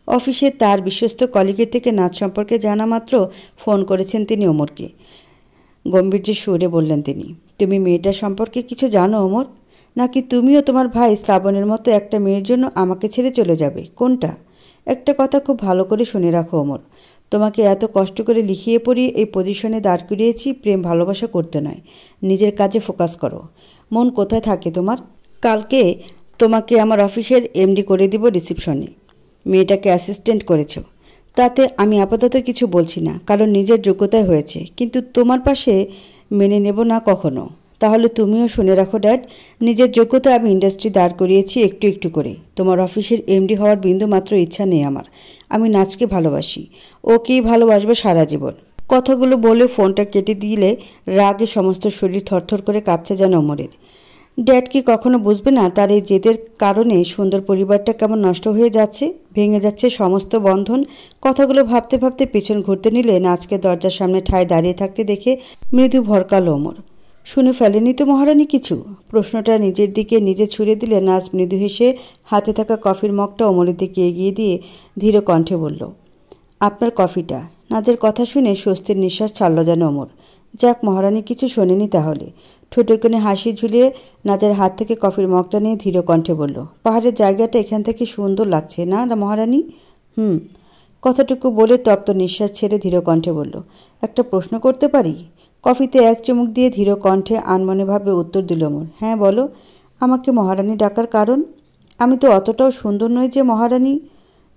অফিসে তার বিশ্বস্ত কলিগের থেকে নাচ সম্পর্কে জানা মাত্র ফোন করেছেন তিনি ওমরকে। গম্ভীর্যের সুরে বললেন তিনি, তুমি মেয়েটার সম্পর্কে কিছু জানো ওমর? নাকি তুমিও তোমার ভাই শ্রাবণের মতো একটা মেয়ের জন্য আমাকে ছেড়ে চলে যাবে? কোনটা? একটা কথা খুব ভালো করে শুনে রাখো ওমর, তোমাকে এত কষ্ট করে লিখিয়ে পড়িয়ে এই পজিশনে দাঁড় করিয়েছি প্রেম ভালোবাসা করতে নয়। নিজের কাজে ফোকাস করো। মন কোথায় থাকে তোমার? কালকে তোমাকে আমার অফিসের এমডি করে দিব রিসিপশনে। মেয়েটাকে অ্যাসিস্ট্যান্ট করেছ, তাতে আমি আপাতত কিছু বলছি না, কারণ নিজের যোগ্যতায় হয়েছে। কিন্তু তোমার পাশে মেনে নেব না কখনো। তাহলে তুমিও শুনে রাখো ড্যাড, নিজের যোগ্যতা আমি ইন্ডাস্ট্রি দাঁড় করিয়েছি একটু একটু করে। তোমার অফিসের এমডি হওয়ার বিন্দু মাত্র ইচ্ছা নেই আমার। আমি নাচকে ভালোবাসি, ওকেই ভালোবাসবো সারা জীবন। কথাগুলো বলে ফোনটা কেটে দিলে রাগে সমস্ত শরীর থরথর করে কাঁপছে যেন ওমরের। ড্যাড কি কখনো বুঝবে না তার এই জেদের কারণে সুন্দর পরিবারটা কেমন নষ্ট হয়ে যাচ্ছে, ভেঙে যাচ্ছে সমস্ত বন্ধন? কথাগুলো ভাবতে ভাবতে পেছন ঘুরতে নিলে নাচকে দরজার সামনে ঠায় দাঁড়িয়ে থাকতে দেখে মৃদু ভরকালো ওমর। শুনে ফেলেনি তো মহারানী কিছু? প্রশ্নটা নিজের দিকে নিজে ছুড়ে দিলে নাচ মৃদু হেসে হাতে থাকা কফির মগটা ওমরের দিকে এগিয়ে দিয়ে ধীর কণ্ঠে বলল, আপনার কফিটা। নাচের কথা শুনে স্বস্তির নিঃশ্বাস ছাড়ল যেন ওমর। যাক, মহারানী কিছু শোনেনি তাহলে। ঠোঁটের কোণে হাসি ঝুলিয়ে নাজের হাত থেকে কফির মগটা নিয়ে ধীর কণ্ঠে বলল, পাহাড়ের জায়গাটা এখান থেকে সুন্দর লাগছে না মহারানী? কথাটুকু বলে তপ্ত নিঃশ্বাস ছেড়ে ধীর কণ্ঠে বলল, একটা প্রশ্ন করতে পারি? কফিতে এক চুমুক দিয়ে ধীর কণ্ঠে আনমনেভাবে উত্তর দিল ওমর। হ্যাঁ বলো। আমাকে মহারানী ডাকার কারণ? আমি তো অতটাও সুন্দর নই যে মহারানী।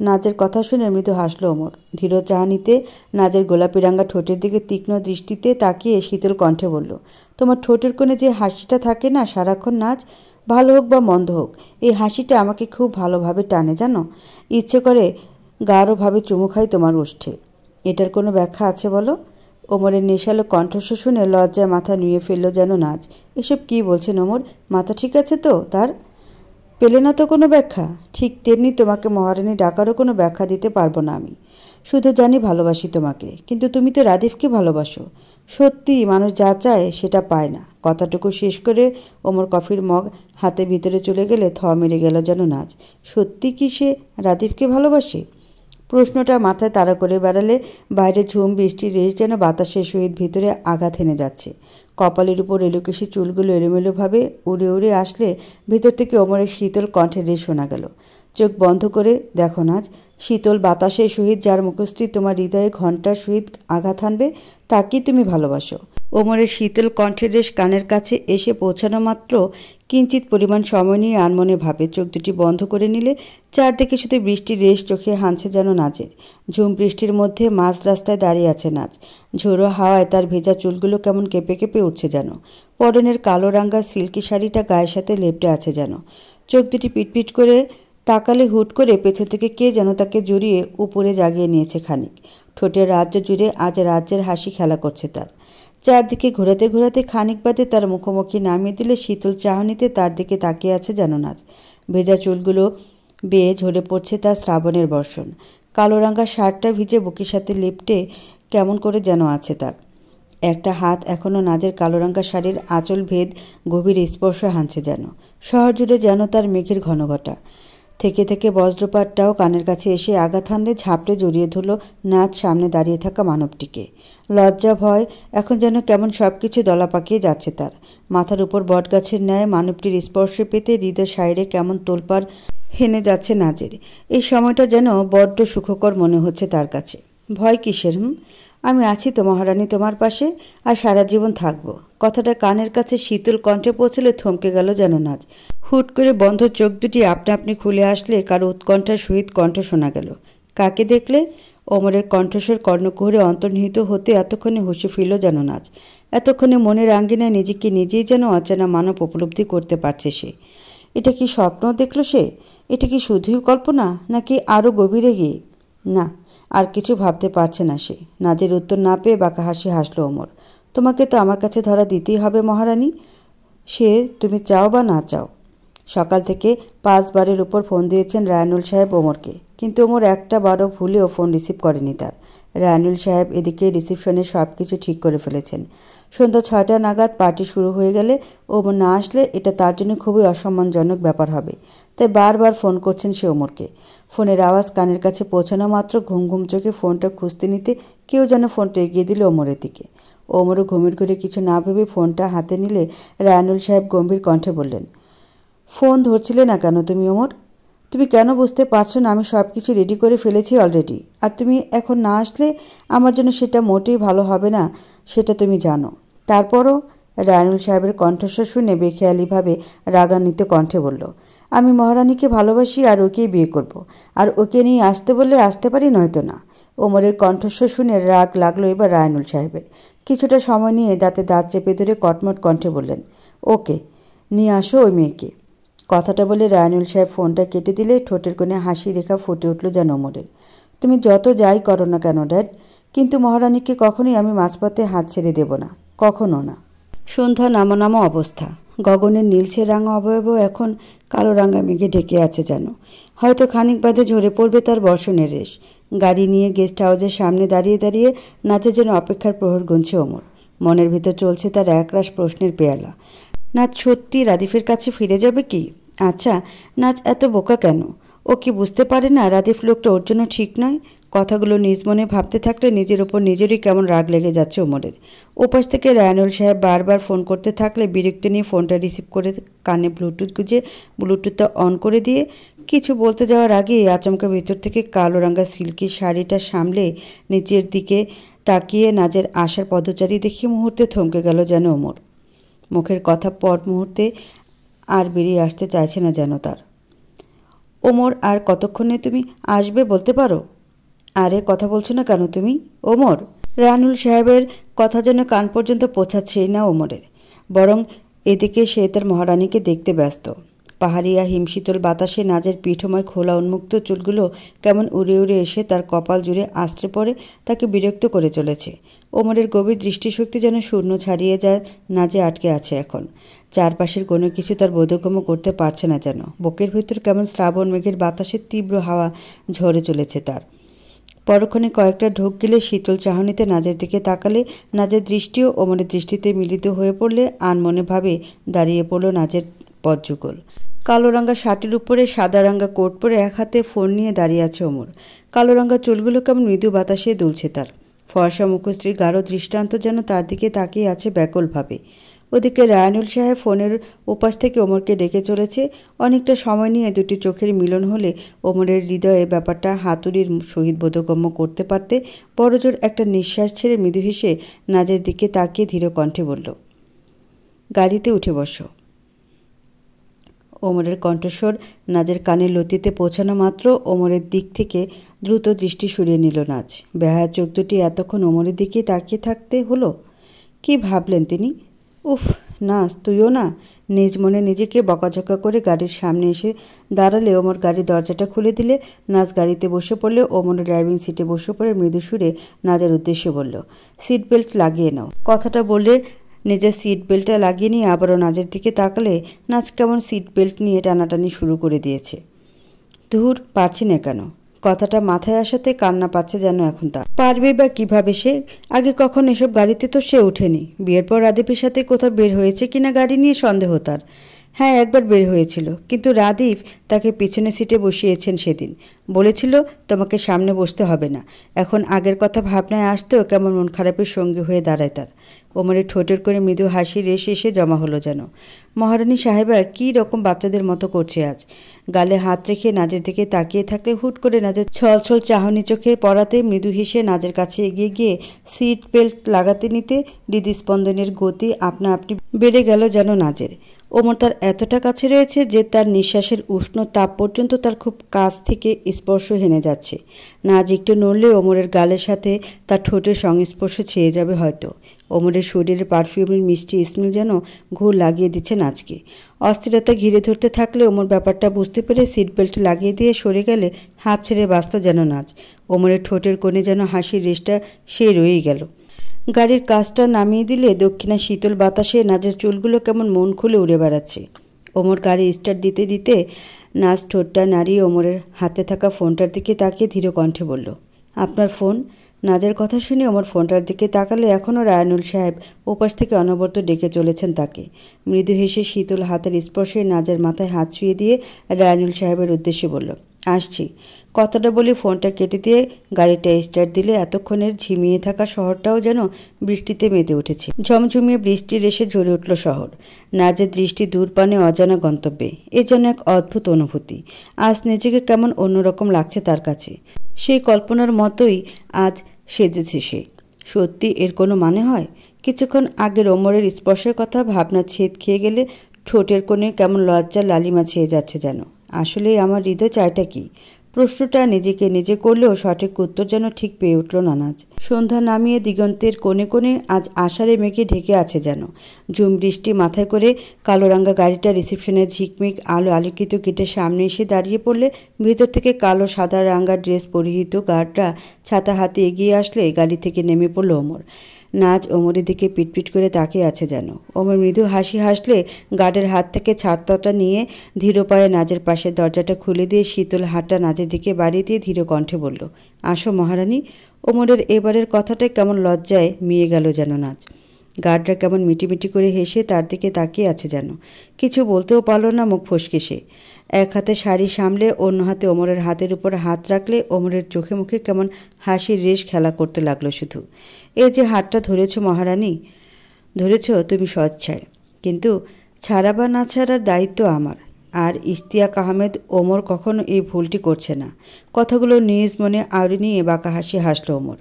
নাজের কথা শুনে মৃদু হাসল ওমর। ধীর চাহনিতে নাজের গোলাপি রাঙা ঠোঁটের দিকে তীক্ষ্ণ দৃষ্টিতে তাকিয়ে শীতল কণ্ঠে বলল, তোমার ঠোঁটের কোণে যে হাসিটা থাকে না সারাক্ষণ নাচ, ভালো হোক বা মন্দ হোক, এই হাসিটা আমাকে খুব ভালোভাবে টানে জানো। ইচ্ছে করে গাঢ়ভাবে চুমু খাই তোমার ওষ্ঠে। এটার কোনো ব্যাখ্যা আছে বলো? ওমরের নেশালো কণ্ঠস্বর শুনে লজ্জায় মাথা নুয়ে ফেলল যেন নাচ। এসব কি বলছেন ওমর? মাথা ঠিক আছে তো তার? পেলে না তো কোনো ব্যাখ্যা? ঠিক তেমনি তোমাকে মহারানী ডাকারও কোনো ব্যাখ্যা দিতে পারবো না আমি। শুধু জানি ভালোবাসি তোমাকে। কিন্তু তুমি তো রাদীপকে ভালোবাসো। সত্যি মানুষ যা চায় সেটা পায় না। কথাটুকু শেষ করে ওমর কফির মগ হাতে ভিতরে চলে গেলে থ মেরে গেল যেন নাচ। সত্যি কি সে রাদীপকে ভালোবাসে? প্রশ্নটা মাথায় তাড়া করে বেড়ালে বাইরে ঝুম বৃষ্টির রেশ যেন বাতাসের সহিত ভিতরে আঘাত হেনে যাচ্ছে। কপালের উপর এলোকেশি চুলগুলো এলোমেলোভাবে উড়ে উড়ে আসলে ভেতর থেকে ওমরের শীতল কণ্ঠের রেশ শোনা গেল, চোখ বন্ধ করে দেখো নাজ, শীতল বাতাসের সহিত যার মুখশ্রী তোমার হৃদয়ে ঘণ্টার সহিত আঘাত হানবে তাকেই তুমি ভালোবাসো। ওমরের শীতল কণ্ঠের রেশ কানের কাছে এসে পৌঁছানো মাত্র কিঞ্চিত পরিমাণ সময় নিয়ে আনমনে ভাবে চোখ দুটি বন্ধ করে নিলে চারদিকে শুধু বৃষ্টির রেশ চোখে হানছে যেন নাচের। ঝুম বৃষ্টির মধ্যে মাঝ রাস্তায় দাঁড়িয়ে আছে নাচ। ঝোড়ো হাওয়ায় তার ভেজা চুলগুলো কেমন কেঁপে কেঁপে উঠছে যেন। পরনের কালো রাঙ্গা সিল্কি শাড়িটা গায়ের সাথে লেপটে আছে যেন। চোখ দুটি পিটপিট করে তাকালে হুট করে পেছন থেকে কে যেন তাকে জড়িয়ে উপরে জাগিয়ে নিয়েছে খানিক। ঠোঁটের রাজ্য জুড়ে আজ রাজ্যের হাসি খেলা করছে তার। চারদিকে ঘোরাতে ঘোরাতে খানিক বাদে তার মুখোমুখি নামিয়ে দিলে শীতল চাহনিতে তার দিকে তাকিয়ে আছে যেন নাচ। ভেজা চুলগুলো বেয়ে ঝরে পড়ছে তার শ্রাবণের বর্ষণ। কালো রাঙা শার্টটা ভিজে বুকের সাথে লেপটে কেমন করে যেন আছে তার। একটা হাত এখনও নাজের কালো রাঙা শাড়ির আঁচল ভেদ গভীর স্পর্শ হানছে যেন। শহর জুড়ে যেন তার মেঘের ঘনঘটা। থেকে থেকে বজ্রপাতটাও কানের কাছে এসে আঘাত হানলে ঝাপটে জড়িয়ে ধরল নাচ সামনে দাঁড়িয়ে থাকা মানবটিকে। লজ্জা ভয় এখন যেন কেমন সব কিছু দলা পাকিয়ে যাচ্ছে তার। মাথার উপর বটগাছের ন্যায় মানবটির স্পর্শ পেতে হৃদয় সাইডে কেমন তোলপাড় হেনে যাচ্ছে নাচের। এই সময়টা যেন বড্ড সুখকর মনে হচ্ছে তার কাছে। ভয় কিসের? আমি আছি তো মহারানী তোমার পাশে, আর সারা জীবন থাকবো। কথাটা কানের কাছে শীতল কণ্ঠে পৌঁছলে থমকে গেল যেন নাচ। হুট করে বন্ধ চোখ দুটি আপনা আপনি খুলে আসলে কারো উৎকণ্ঠার সহিত কণ্ঠ শোনা গেল। কাকে দেখলে? ওমরের কণ্ঠস্বর কর্ণকুহরে অন্তর্নিহিত হতে এতক্ষণে হুঁশে ফিরল যেন নাচ। এতক্ষণে মনের আঙ্গিনায় নিজেকে নিজেই যেন অচেনা মানব উপলব্ধি করতে পারছে সে। এটা কি স্বপ্ন দেখল সে? এটা কি শুধুই কল্পনা, নাকি আরও গভীরে গিয়ে? না, আর কিছু ভাবতে পারছে না সে। নাজের উত্তর না পেয়ে বাঁকা হাসি হাসল ওমর। তোমাকে তো আমার কাছে ধরা দিতেই হবে মহারানী, সে তুমি চাও বা না চাও। সকাল থেকে 5 বারের উপর ফোন দিয়েছেন রায়নুল সাহেব ওমরকে, কিন্তু ওমর একটা বারও ভুলেও ফোন রিসিভ করেনি তার। রায়নুল সাহেব এদিকে রিসিপশনে সব কিছু ঠিক করে ফেলেছেন। সন্ধ্যা 6টা নাগাদ পার্টি শুরু হয়ে গেলে ওমর না আসলে এটা তার জন্য খুবই অসম্মানজনক ব্যাপার হবে। তাই বারবার ফোন করছেন সে ওমরকে। ফোনের আওয়াজ কানের কাছে পৌঁছানো মাত্র ঘুম ঘুম চোখে ফোনটা খুঁজতে নিতে কেউ যেন ফোনটা এগিয়ে দিল ওমরের দিকে। ওমরও ঘুমের ঘুরে কিছু না ভেবে ফোনটা হাতে নিলে রায়নুল সাহেব গম্ভীর কণ্ঠে বললেন, ফোন ধরছিলে না কেন তুমি ওমর? তুমি কেন বুঝতে পারছো না আমি সব কিছু রেডি করে ফেলেছি অলরেডি, আর তুমি এখন না আসলে আমার জন্য সেটা মোটেই ভালো হবে না, সেটা তুমি জানো। তারপরও রায়নুল সাহেবের কণ্ঠস্বর শুনে বেখেয়ালিভাবে রাগান্বিত কণ্ঠে বলল, আমি মহারানীকে ভালোবাসি আর ওকেই বিয়ে করব, আর ওকে নিয়ে আসতে বললে আসতে পারি, নয়তো না। ওমরের কণ্ঠস্বর শুনে রাগ লাগলো এবার রায়নুল সাহেবের। কিছুটা সময় নিয়ে দাঁতে দাঁত চেপে ধরে কটমট কণ্ঠে বললেন, ওকে, নিয়ে আসো ওই মেয়েকে। কথাটা বলে রায়নুল সাহেব ফোনটা কেটে দিলে ঠোঁটের কোণে হাসি রেখা ফুটে উঠল যেন ওমরের। তুমি যত যাই করো না কেন ড্যাড, কিন্তু মহারানীকে কখনোই আমি মাঝপথে হাত ছেড়ে দেব না, কখনো না। সন্ধ্যা নামো নামো অবস্থা। গগনের নীলছে রাঙা অবয়ব এখন কালো রাঙা মেঘে ঢেকে আছে যেন। হয়তো খানিক বাদে ঝরে পড়বে তার বর্ষণের রেশ। গাড়ি নিয়ে গেস্ট হাউসের সামনে দাঁড়িয়ে দাঁড়িয়ে নাচের জন্য অপেক্ষার প্রহর গুনছে ওমর। মনের ভিতর চলছে তার একরাশ প্রশ্নের পেয়ালা। নাচ সত্যি রাদিফের কাছে ফিরে যাবে কি? আচ্ছা, নাচ এত বোকা কেন? ও কি বুঝতে পারে না রাদিফ লোকটা ওর জন্য ঠিক নয়? কথাগুলো নিজ মনে ভাবতে থাকলে নিজের ওপর নিজেরই কেমন রাগ লেগে যাচ্ছে ওমরের। ওপাশ থেকে রায়নুল সাহেব বারবার ফোন করতে থাকলে বিরক্তি নিয়ে ফোনটা রিসিভ করে কানে ব্লুটুথ গুঁজে ব্লুটুথটা অন করে দিয়ে কিছু বলতে যাওয়ার আগে আচমকা ভিতর থেকে কালো রাঙা সিল্কি শাড়িটা সামলে নিচের দিকে তাকিয়ে নাজের আশার পদচারী দেখে মুহূর্তে থমকে গেল যেন ওমর। মুখের কথা পর মুহূর্তে আর বেরিয়ে আসতে চাইছে না যেন তার। ওমর, আর কতক্ষণে তুমি আসবে বলতে পারো? আরে কথা বলছো না কেন তুমি ওমর? রায়নুল সাহেবের কথা যেন কান পর্যন্ত পৌঁছাচ্ছেই না ওমরের, বরং এদিকে সে তার মহারানীকে দেখতে ব্যস্ত। পাহাড়িয়া হিমশীতল বাতাসে নাজের পিঠময় খোলা উন্মুক্ত চুলগুলো কেমন উড়ে উড়ে এসে তার কপাল জুড়ে আশ্রে পড়ে তাকে বিরক্ত করে চলেছে। ওমরের গভীর দৃষ্টিশক্তি যেন শূন্য ছাড়িয়ে যায়, নাজে আটকে আছে এখন। চারপাশের কোনো কিছু তার বোধগম্য করতে পারছে না যেন। বুকের ভিতর কেমন শ্রাবণ মেঘের বাতাসের তীব্র হাওয়া ঝরে চলেছে তার। পরক্ষণে কয়েকটা ঢোক গেলে শীতল চাহনিতে নাজের দিকে তাকালে নাজের দৃষ্টিও ওমরের দৃষ্টিতে মিলিত হয়ে পড়লে আনমনে ভাবে দাঁড়িয়ে পড়ল নাজের পদযুগল। কালো রাঙা শার্টের উপরে সাদা রাঙা কোট পরে এক হাতে ফোন নিয়ে দাঁড়িয়ে আছে ওমর। কালো রাঙা চুলগুলো কেমন মৃদু বাতাসে দুলছে তার। ফর্সা মুখশ্রীর গাঢ় দৃষ্টান্ত যেন তার দিকে তাকিয়ে আছে ব্যাকুলভাবে। ওদিকে রায়ানুল সাহেব ফোনের ওপাশ থেকে ওমরকে ডেকে চলেছে। অনেকটা সময় নিয়ে দুটি চোখের মিলন হলে ওমরের হৃদয়ে ব্যাপারটা হাতুড়ির সহিত বোধগম্য করতে পারতে বড়জোর একটা নিঃশ্বাস ছেড়ে মৃদু হেসে নাজের দিকে তাকিয়ে ধীর কণ্ঠে বলল, গাড়িতে উঠে বসো। ওমরের কণ্ঠস্বর নাজের কানের লতিতে পৌঁছানো মাত্র ওমরের দিক থেকে দ্রুত দৃষ্টি সরিয়ে নিল নাজ। বেহায়া চোখ দুটি এতক্ষণ ওমরের দিকে তাকিয়ে থাকতে হলো। কি ভাবলেন তিনি? উফ নাজ, তুইও না। নিজ মনে নিজেকে বকাঝকা করে গাড়ির সামনে এসে দাঁড়ালে ওমর গাড়ির দরজাটা খুলে দিলে নাজ গাড়িতে বসে পড়লে ওমর ড্রাইভিং সিটে বসে পড়ে মৃদু সুরে নাজের উদ্দেশ্যে বলল, সিট বেল্ট লাগিয়ে নাও। কথাটা বললে নিজের সিট বেল্টটা লাগিয়ে নিয়ে আবারও নাজের দিকে তাকালে নাজ কেমন সিট বেল্ট নিয়ে টানাটানি শুরু করে দিয়েছে। ধুর, পারছি না কেন। কথাটা মাথায় আসাতে কান্না পাচ্ছে যেন এখন তা। পারবে বা কিভাবে সে? আগে কখন এসব গাড়িতে তো সে ওঠেনি। বিয়ের পর রাদীপের সাথে কোথাও বের হয়েছে কিনা গাড়ি নিয়ে সন্দেহ তার। হ্যাঁ, একবার বের হয়েছিল, কিন্তু রাদীপ তাকে পিছনে সিটে বসিয়েছেন সেদিন। বলেছিল তোমাকে সামনে বসতে হবে না। এখন আগের কথা ভাবনায় আসতেও কেমন মন খারাপের সঙ্গী হয়ে দাঁড়ায় তার। ওমরের ঠোঁটের করে মৃদু হাসি রেশ এসে জমা হলো যেন। মহারানী সাহেবা কী রকম বাচ্চাদের মতো করছে আজ। গালে হাত রেখে নাজের দিকে তাকিয়ে থাকলে হুট করে নাজের ছলছল চাহনি চোখে পড়াতে মৃদু হেসে নাজের কাছে এগিয়ে গিয়ে সিট বেল্ট লাগাতে নিতে হৃদস্পন্দনের গতি আপনা আপনি বেড়ে গেল যেন নাজের। ওমর তার এতটা কাছে রয়েছে যে তার নিঃশ্বাসের উষ্ণ তাপ পর্যন্ত তার খুব কাছ থেকে স্পর্শ হেনে যাচ্ছে। নাজ একটু নড়লে ওমরের গালের সাথে তার ঠোঁটের সংস্পর্শ ছেয়ে যাবে হয়তো। ওমরের শরীরে পারফিউমের মিষ্টি স্মেল যেন ঘুর লাগিয়ে দিচ্ছে নাজকে। অস্থিরতা ঘিরে ধরতে থাকলে ওমর ব্যাপারটা বুঝতে পেরে সিট বেল্ট লাগিয়ে দিয়ে সরে গেলে হাঁপ ছেড়ে বাঁচত যেন নাজ। ওমরের ঠোঁটের কোণে যেন হাসির রেশটা সে রয়েই গেল। গাড়ির কাজটা নামিয়ে দিলে দক্ষিণা শীতল বাতাসে নাজের চুলগুলো কেমন মন খুলে উড়ে বেড়াচ্ছে। ওমর গাড়ি স্টার্ট দিতে দিতে নাজ ঠোঁটটা নাড়িয়ে ওমরের হাতে থাকা ফোনটার দিকে তাকিয়ে ধীর কণ্ঠে বলল, আপনার ফোন। নাজের কথা শুনে ওমর ফোনটার দিকে তাকালে এখনও রায়ানুল সাহেব ওপাশ থেকে অনবরত ডেকে চলেছেন তাকে। মৃদু হেসে শীতল হাতের স্পর্শে নাজের মাথায় হাত ছুঁয়ে দিয়ে রায়ানুল সাহেবের উদ্দেশ্যে বলল, আসছি। কথাটা বলে ফোনটা কেটে দিয়ে গাড়িটা স্টার্ট দিলে এতক্ষণের ঝিমিয়ে থাকা শহরটাও যেন বৃষ্টিতে মেতে উঠেছে। ঝমঝমিয়ে বৃষ্টির এসে ঝরে উঠল শহর। নাজের দৃষ্টি দূরপানে অজানা গন্তব্যে। এ যেন এক অদ্ভুত অনুভূতি। আজ নিজেকে কেমন অন্যরকম লাগছে তার কাছে। সেই কল্পনার মতোই আজ সেজেছে সে। সত্যি এর কোনো মানে হয়? কিছুক্ষণ আগের ওমরের স্পর্শের কথা ভাবনা ছেদ খেয়ে গেলে ঠোঁটের কোণে কেমন লজ্জার লালিমা ছেয়ে যাচ্ছে যেন। আসলে আমার হৃদয় চায়টা কি? প্রশ্নটা নিজেকে নিজে করলেও সঠিক উত্তর যেন ঠিক পেয়ে উঠল না নাজ। সন্ধ্যা নামিয়ে দিগন্তের কোণে কোণে আজ আষাঢ়ে মেঘে ঢেকে আছে যেন। ঝুম বৃষ্টি মাথায় করে কালোরাঙ্গা গাড়িটা রিসেপশনের ঝিকমিক আলো আলোকিত গেটের সামনে এসে দাঁড়িয়ে পড়লে ভিতর থেকে কালো সাদা রাঙ্গা ড্রেস পরিহিত গার্ডরা ছাতা হাতে এগিয়ে আসলে গাড়ি থেকে নেমে পড়ল ওমর। নাজ ওমরের দিকে পিটপিট করে তাকিয়ে আছে যেন। ওমর মৃদু হাসি হাসলে গার্ডের হাত থেকে ছাতাটা নিয়ে ধীর পায়ে নাজের পাশে দরজাটা খুলে দিয়ে শীতল হাতটা নাজের দিকে বাড়িয়ে দিয়ে ধীর কণ্ঠে বলল, আসো মহারানী। ওমরের এবারের কথাটাই কেমন লজ্জায় মিয়ে গেল যেন নাজ। গার্ডরা কেমন মিটিমিটি করে হেসে তার দিকে তাকিয়ে আছে যেন। কিছু বলতেও পারল না মুখ ফসকে সে। এক হাতে শাড়ি সামলে অন্য হাতে ওমরের হাতের উপর হাত রাখলে ওমরের চোখে মুখে কেমন হাসির রেশ খেলা করতে লাগলো শুধু। এই যে হাতটা ধরেছ মহারানী, ধরেছ তুমি স্বেচ্ছায়, কিন্তু ছাড়া বা না ছাড়ার দায়িত্ব আমার। আর ইশতিয়াক আহমেদ ওমর কখনো এই ভুলটি করছে না। কথাগুলো নিজ মনে আওড়ে নিয়ে বাঁকা হাসি হাসল ওমর।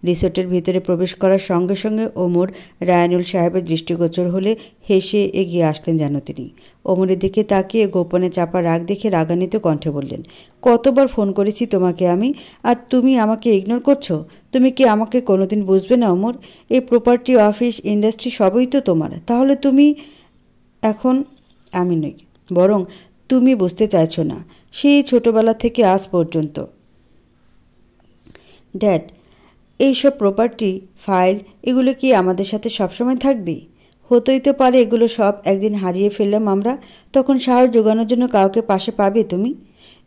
রিসোর্টের ভিতরে প্রবেশ করার সঙ্গে সঙ্গে ওমর রায়ানুল সাহেবের দৃষ্টিগোচর হলে হেসে এগিয়ে আসলেন যেন তিনি। ওমরের দিকে তাকিয়ে গোপনে চাপা রাগ দেখে রাগান্বিত কণ্ঠে বললেন, কতবার ফোন করেছি তোমাকে আমি, আর তুমি আমাকে ইগনোর করছো? তুমি কি আমাকে কোনোদিন বুঝবে না ওমর? এই প্রপার্টি, অফিস, ইন্ডাস্ট্রি সবই তো তোমার। তাহলে তুমি এখন আমি নই, বরং তুমি বুঝতে চাইছো না। সেই ছোটবেলা থেকে আজ পর্যন্ত ড্যাড, এইসব প্রপার্টি, ফাইল, এগুলো কি আমাদের সাথে সবসময় থাকবে? হতেই তো পারে এগুলো সব একদিন হারিয়ে ফেললাম আমরা, তখন সাহস জোগানোর জন্য কাউকে পাশে পাবে তুমি?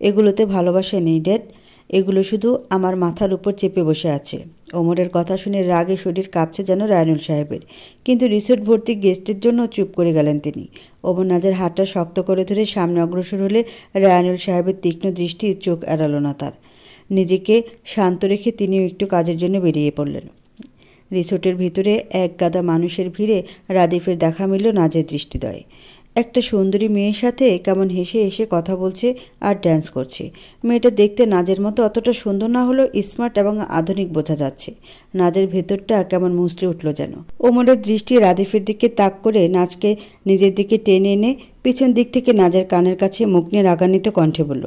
এগুলোতে ভালোবাসা নেই ড্যাড, এগুলো শুধু আমার মাথার উপর চেপে বসে আছে। ওমরের কথা শুনে রাগে শরীর কাঁপছে যেন রায়ানুল সাহেবের, কিন্তু রিসোর্ট ভর্তি গেস্টের জন্য চুপ করে গেলেন তিনি। ওমর নাজের হাতটা শক্ত করে ধরে সামনে অগ্রসর হলে রায়ানুল সাহেবের তীক্ষ্ণ দৃষ্টি চোখ এড়ালো না তার। নিজেকে শান্ত রেখে তিনিও একটু কাজের জন্য বেরিয়ে পড়লেন। রিসোর্টের ভিতরে এক গাদা মানুষের ভিড়ে রাদিফের দেখা মিলল নাজের দৃষ্টিদ্বয়ে। একটা সুন্দরী মেয়ের সাথে কেমন হেসে হেসে কথা বলছে আর ড্যান্স করছে। মেয়েটা দেখতে নাজের মতো অতটা সুন্দর না হলেও স্মার্ট এবং আধুনিক বোঝা যাচ্ছে। নাজের ভেতরটা কেমন মুচড়ে উঠল যেন। ওমরের দৃষ্টি রাদিফের দিকে তাক করে নাজকে নিজের দিকে টেনে এনে পিছন দিক থেকে নাজের কানের কাছে মুখ নিয়ে রাগান্বিত কণ্ঠে বলল,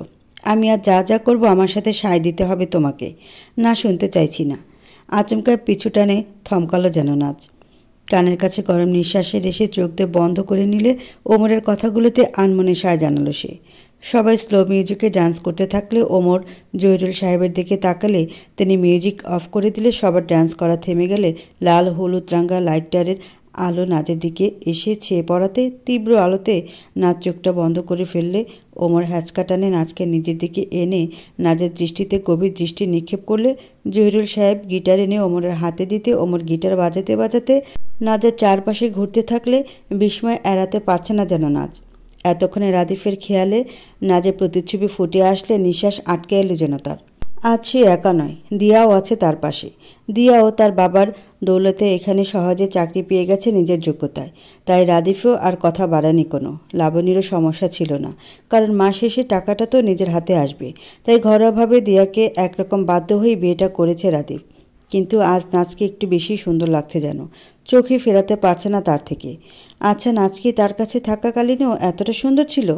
আমি আর যা যা করবো আমার সাথে সায় দিতে হবে তোমাকে। না, শুনতে চাইছি না। আচমকায় পিছু টানে থমকালো যেন নাজ। কানের কাছে গরম নিঃশ্বাসের এসে চোখ দিয়ে বন্ধ করে নিলে ওমরের কথাগুলোতে আনমনে সায় জানালো সে। সবাই স্লো মিউজিকে ডান্স করতে থাকলে ওমর জহিরুল সাহেবের দিকে তাকালে তিনি মিউজিক অফ করে দিলে সবার ডান্স করা থেমে গেলে লাল হলুদ রাঙা লাইটারের আলো নাচের দিকে এসে ছেয়ে পড়াতে তীব্র আলোতে নাচ চোখটা বন্ধ করে ফেললে ওমর হ্যাঁচকা টানে নাচকে নিজের দিকে এনে নাচের দৃষ্টিতে গভীর দৃষ্টি নিক্ষেপ করলে জহিরুল সাহেব গিটার এনে ওমরের হাতে দিতে ওমর গিটার বাজাতে বাজাতে নাচের চারপাশে ঘুরতে থাকলে বিস্ময় এড়াতে পারছে না যেন নাচ। এতক্ষণে রাদিফের খেয়ালে নাচের প্রতিচ্ছবি ফুটে আসলে নিঃশ্বাস আটকে এলো যেন তার। আজ সে একা নয়, দিয়াও আছে তার পাশে। দিয়াও তার বাবার দৌলতে এখানে সহজে চাকরি পেয়ে গেছে নিজের যোগ্যতায়। তাই রাদিফও আর কথা বাড়ায়নি কোনো। লাবণীরও সমস্যা ছিল না, কারণ মাস শেষে টাকাটা তো নিজের হাতে আসবে। তাই ঘরোয়াভাবে দিয়াকে একরকম বাধ্য হয়েই বিয়েটা করেছে রাদিফ। কিন্তু আজ নাচকে একটু বেশি সুন্দর লাগছে যেন। চোখে ফেরাতে পারছে না তার থেকে। আচ্ছা, নাচ কি তার কাছে থাকাকালীনও এতটা সুন্দর ছিল?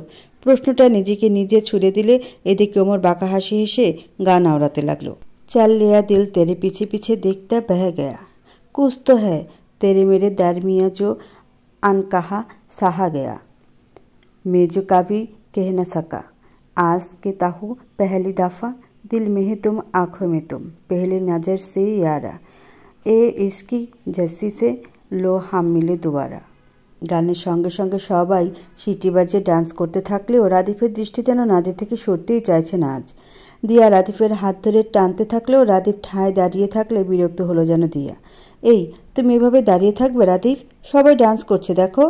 প্রশ্নটা নিজেকে নিজে ছুড়ে দিলে এদিকে ওমর বাঁকা হাসি হেসে গান আওড়াতে লাগলো। चल लिया दिल तेरे पीछे पीछे देखता बह गया, कुछ तो है तेरे मेरे दरमिया जो अनकहा सहा गया, मैं जो कभी कह न सका, आज के ताहू पहली दफ़ा दिल में है तुम आँखों में तुम, पहले नज़र से यारा, ए इसकी जैसी से लो हम मिले दोबारा। গানের সঙ্গে সঙ্গে সবাই সিটি বাজিয়ে ডান্স করতে থাকলেও রাদিফের দৃষ্টি যেন নাজের থেকে সরতেই চাইছে না আজ। দিয়া রাদিফের হাত ধরে টানতে থাকলেও রাদিফ ঠায় দাঁড়িয়ে থাকলে বিরক্ত হলো যেন দিয়া। এই, তুমি এভাবে দাঁড়িয়ে থাকবে রাদিফ? সবাই ডান্স করছে দেখো।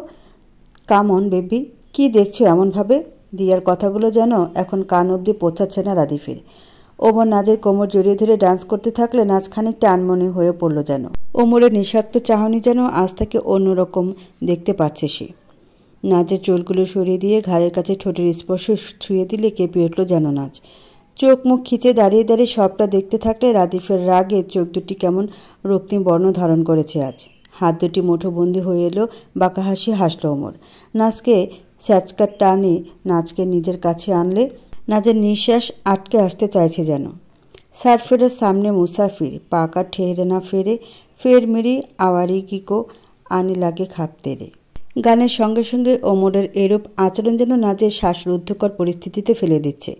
কাম অন বেবি, কী দেখছো এমনভাবে? দিয়ার কথাগুলো যেন এখন কান অবধি পৌঁছাচ্ছে না রাদিফের। ওমর নাজের কোমর জড়িয়ে ধরে ডান্স করতে থাকলে নাচ খানিকটা আনমনে হয়ে পড়ল যেন। ওমরের নিঃস্বার্থ চাহনি যেন আজ তাকে অন্যরকম দেখতে পাচ্ছে সে। নাচের চুলগুলো সরিয়ে দিয়ে ঘাড়ের কাছে ঠোঁটের স্পর্শ ছুঁয়ে দিলে কেঁপে উঠল যেন নাচ। চোখ মুখ খিচে দাঁড়িয়ে দাঁড়িয়ে সবটা দেখতে থাকলে রাদিফের রাগে চোখ দুটি কেমন রক্তিম বর্ণ ধারণ করেছে আজ। হাত দুটি মুঠোবন্দি হয়ে এলো, বাঁকা হাসি হাসল ওমর। নাচকে স্যাচকার টানে নাচকে নিজের কাছে আনলে নাচের নিঃশ্বাস আটকে আসতে চাইছে যেন। সারফেরের সামনে মুসাফির পাকা ঠেহরে না ফেরে, ফের মেরি আওয়ারিগি কো আনে লাগে খাপতে রে। গানের সঙ্গে সঙ্গে ওমরের এরূপ আচরণ যেন নাচের শ্বাসরুদ্ধকর পরিস্থিতিতে ফেলে দিচ্ছে।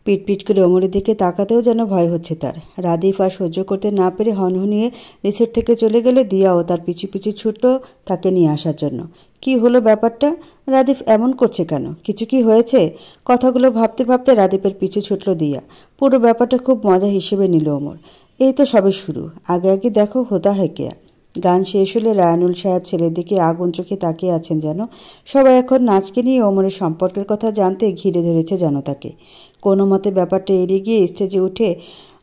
পিটপিট করে ওমরের দিকে তাকাতেও যেন ভয় হচ্ছে তার। রাদিফ আর সহ্য করতে না পেরে হনহনিয়ে রিসোর্ট থেকে চলে গেলে দিয়াও তার পিছু পিছু ছুটল তাকে নিয়ে আসার জন্য। কি হলো ব্যাপারটা? রাদিফ এমন করছে কেন? কিছু কি হয়েছে? কথাগুলো ভাবতে ভাবতে রাদিফের পিছু ছুটল দিয়া। পুরো ব্যাপারটা খুব মজা হিসেবে নিল ওমর। এই তো সবে শুরু, আগে আগে দেখো হোতা है क्या। গান শেষ হলে রায়নুল সাহেব ছেলের দিকে আগুন চোখে তাকিয়ে আছেন যেন। সবাই এখন নাচকে নিয়ে ওমরের সম্পর্কের কথা জানতে ঘিরে ধরেছে যেন তাকে। কোনো মতে ব্যাপারটা এড়িয়ে গিয়ে স্টেজে উঠে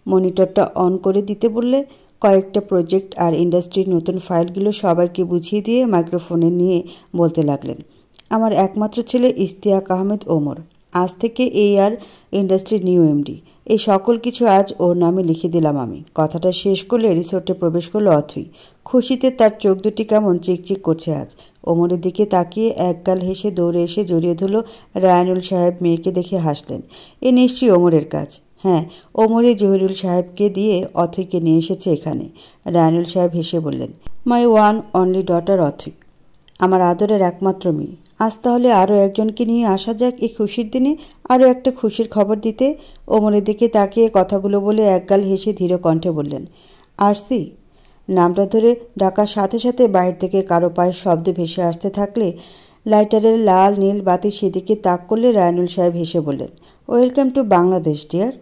মনিটরটা অন করে দিতে বললে কয়েকটা প্রজেক্ট আর ইন্ডাস্ট্রির নতুন ফাইলগুলো সবাইকে বুঝিয়ে দিয়ে মাইক্রোফোনে নিয়ে বলতে লাগলেন, আমার একমাত্র ছেলে ইশতিয়াক আহমেদ ওমর, আজ থেকে এই আর ইন্ডাস্ট্রির নিউ এমডি। এই সকল কিছু আজ ওর নামে লিখে দিলাম আমি। কথাটা শেষ করলে রিসোর্টে প্রবেশ করলো অথই। খুশিতে তার চোখ দুটি কেমন চিকচিক করছে আজ। ওমরের দিকে তাকিয়ে একগাল হেসে দৌড়ে এসে জড়িয়ে ধরল রায়নুল সাহেব। মেয়েকে দেখে হাসলেন। এ নিশ্চয়ই ওমরের কাজ। হ্যাঁ, ওমরই জহিরুল সাহেবকে দিয়ে অথইকে নিয়ে এসেছে এখানে। রায়নুল সাহেব হেসে বললেন, মাই ওয়ান অনলি ডটার অথই, আমার আদরের একমাত্র মেয়ে। আজ তাহলে আরও একজনকে নিয়ে আসা যাক এই খুশির দিনে, আরও একটা খুশির খবর দিতে। ওমরের দিকে তাকিয়ে কথাগুলো বলে একগাল হেসে ধীর কণ্ঠে বললেন, আরসি। নামটা ধরে ডাকার সাথে সাথে বাইরে থেকে কারো পায়ের শব্দ ভেসে আসতে থাকলে লাইটারের লাল নীল বাতি সেদিকে তাক করলে রায়নুল সাহেব হেসে বললেন, ওয়েলকাম টু বাংলাদেশ ডিয়ার।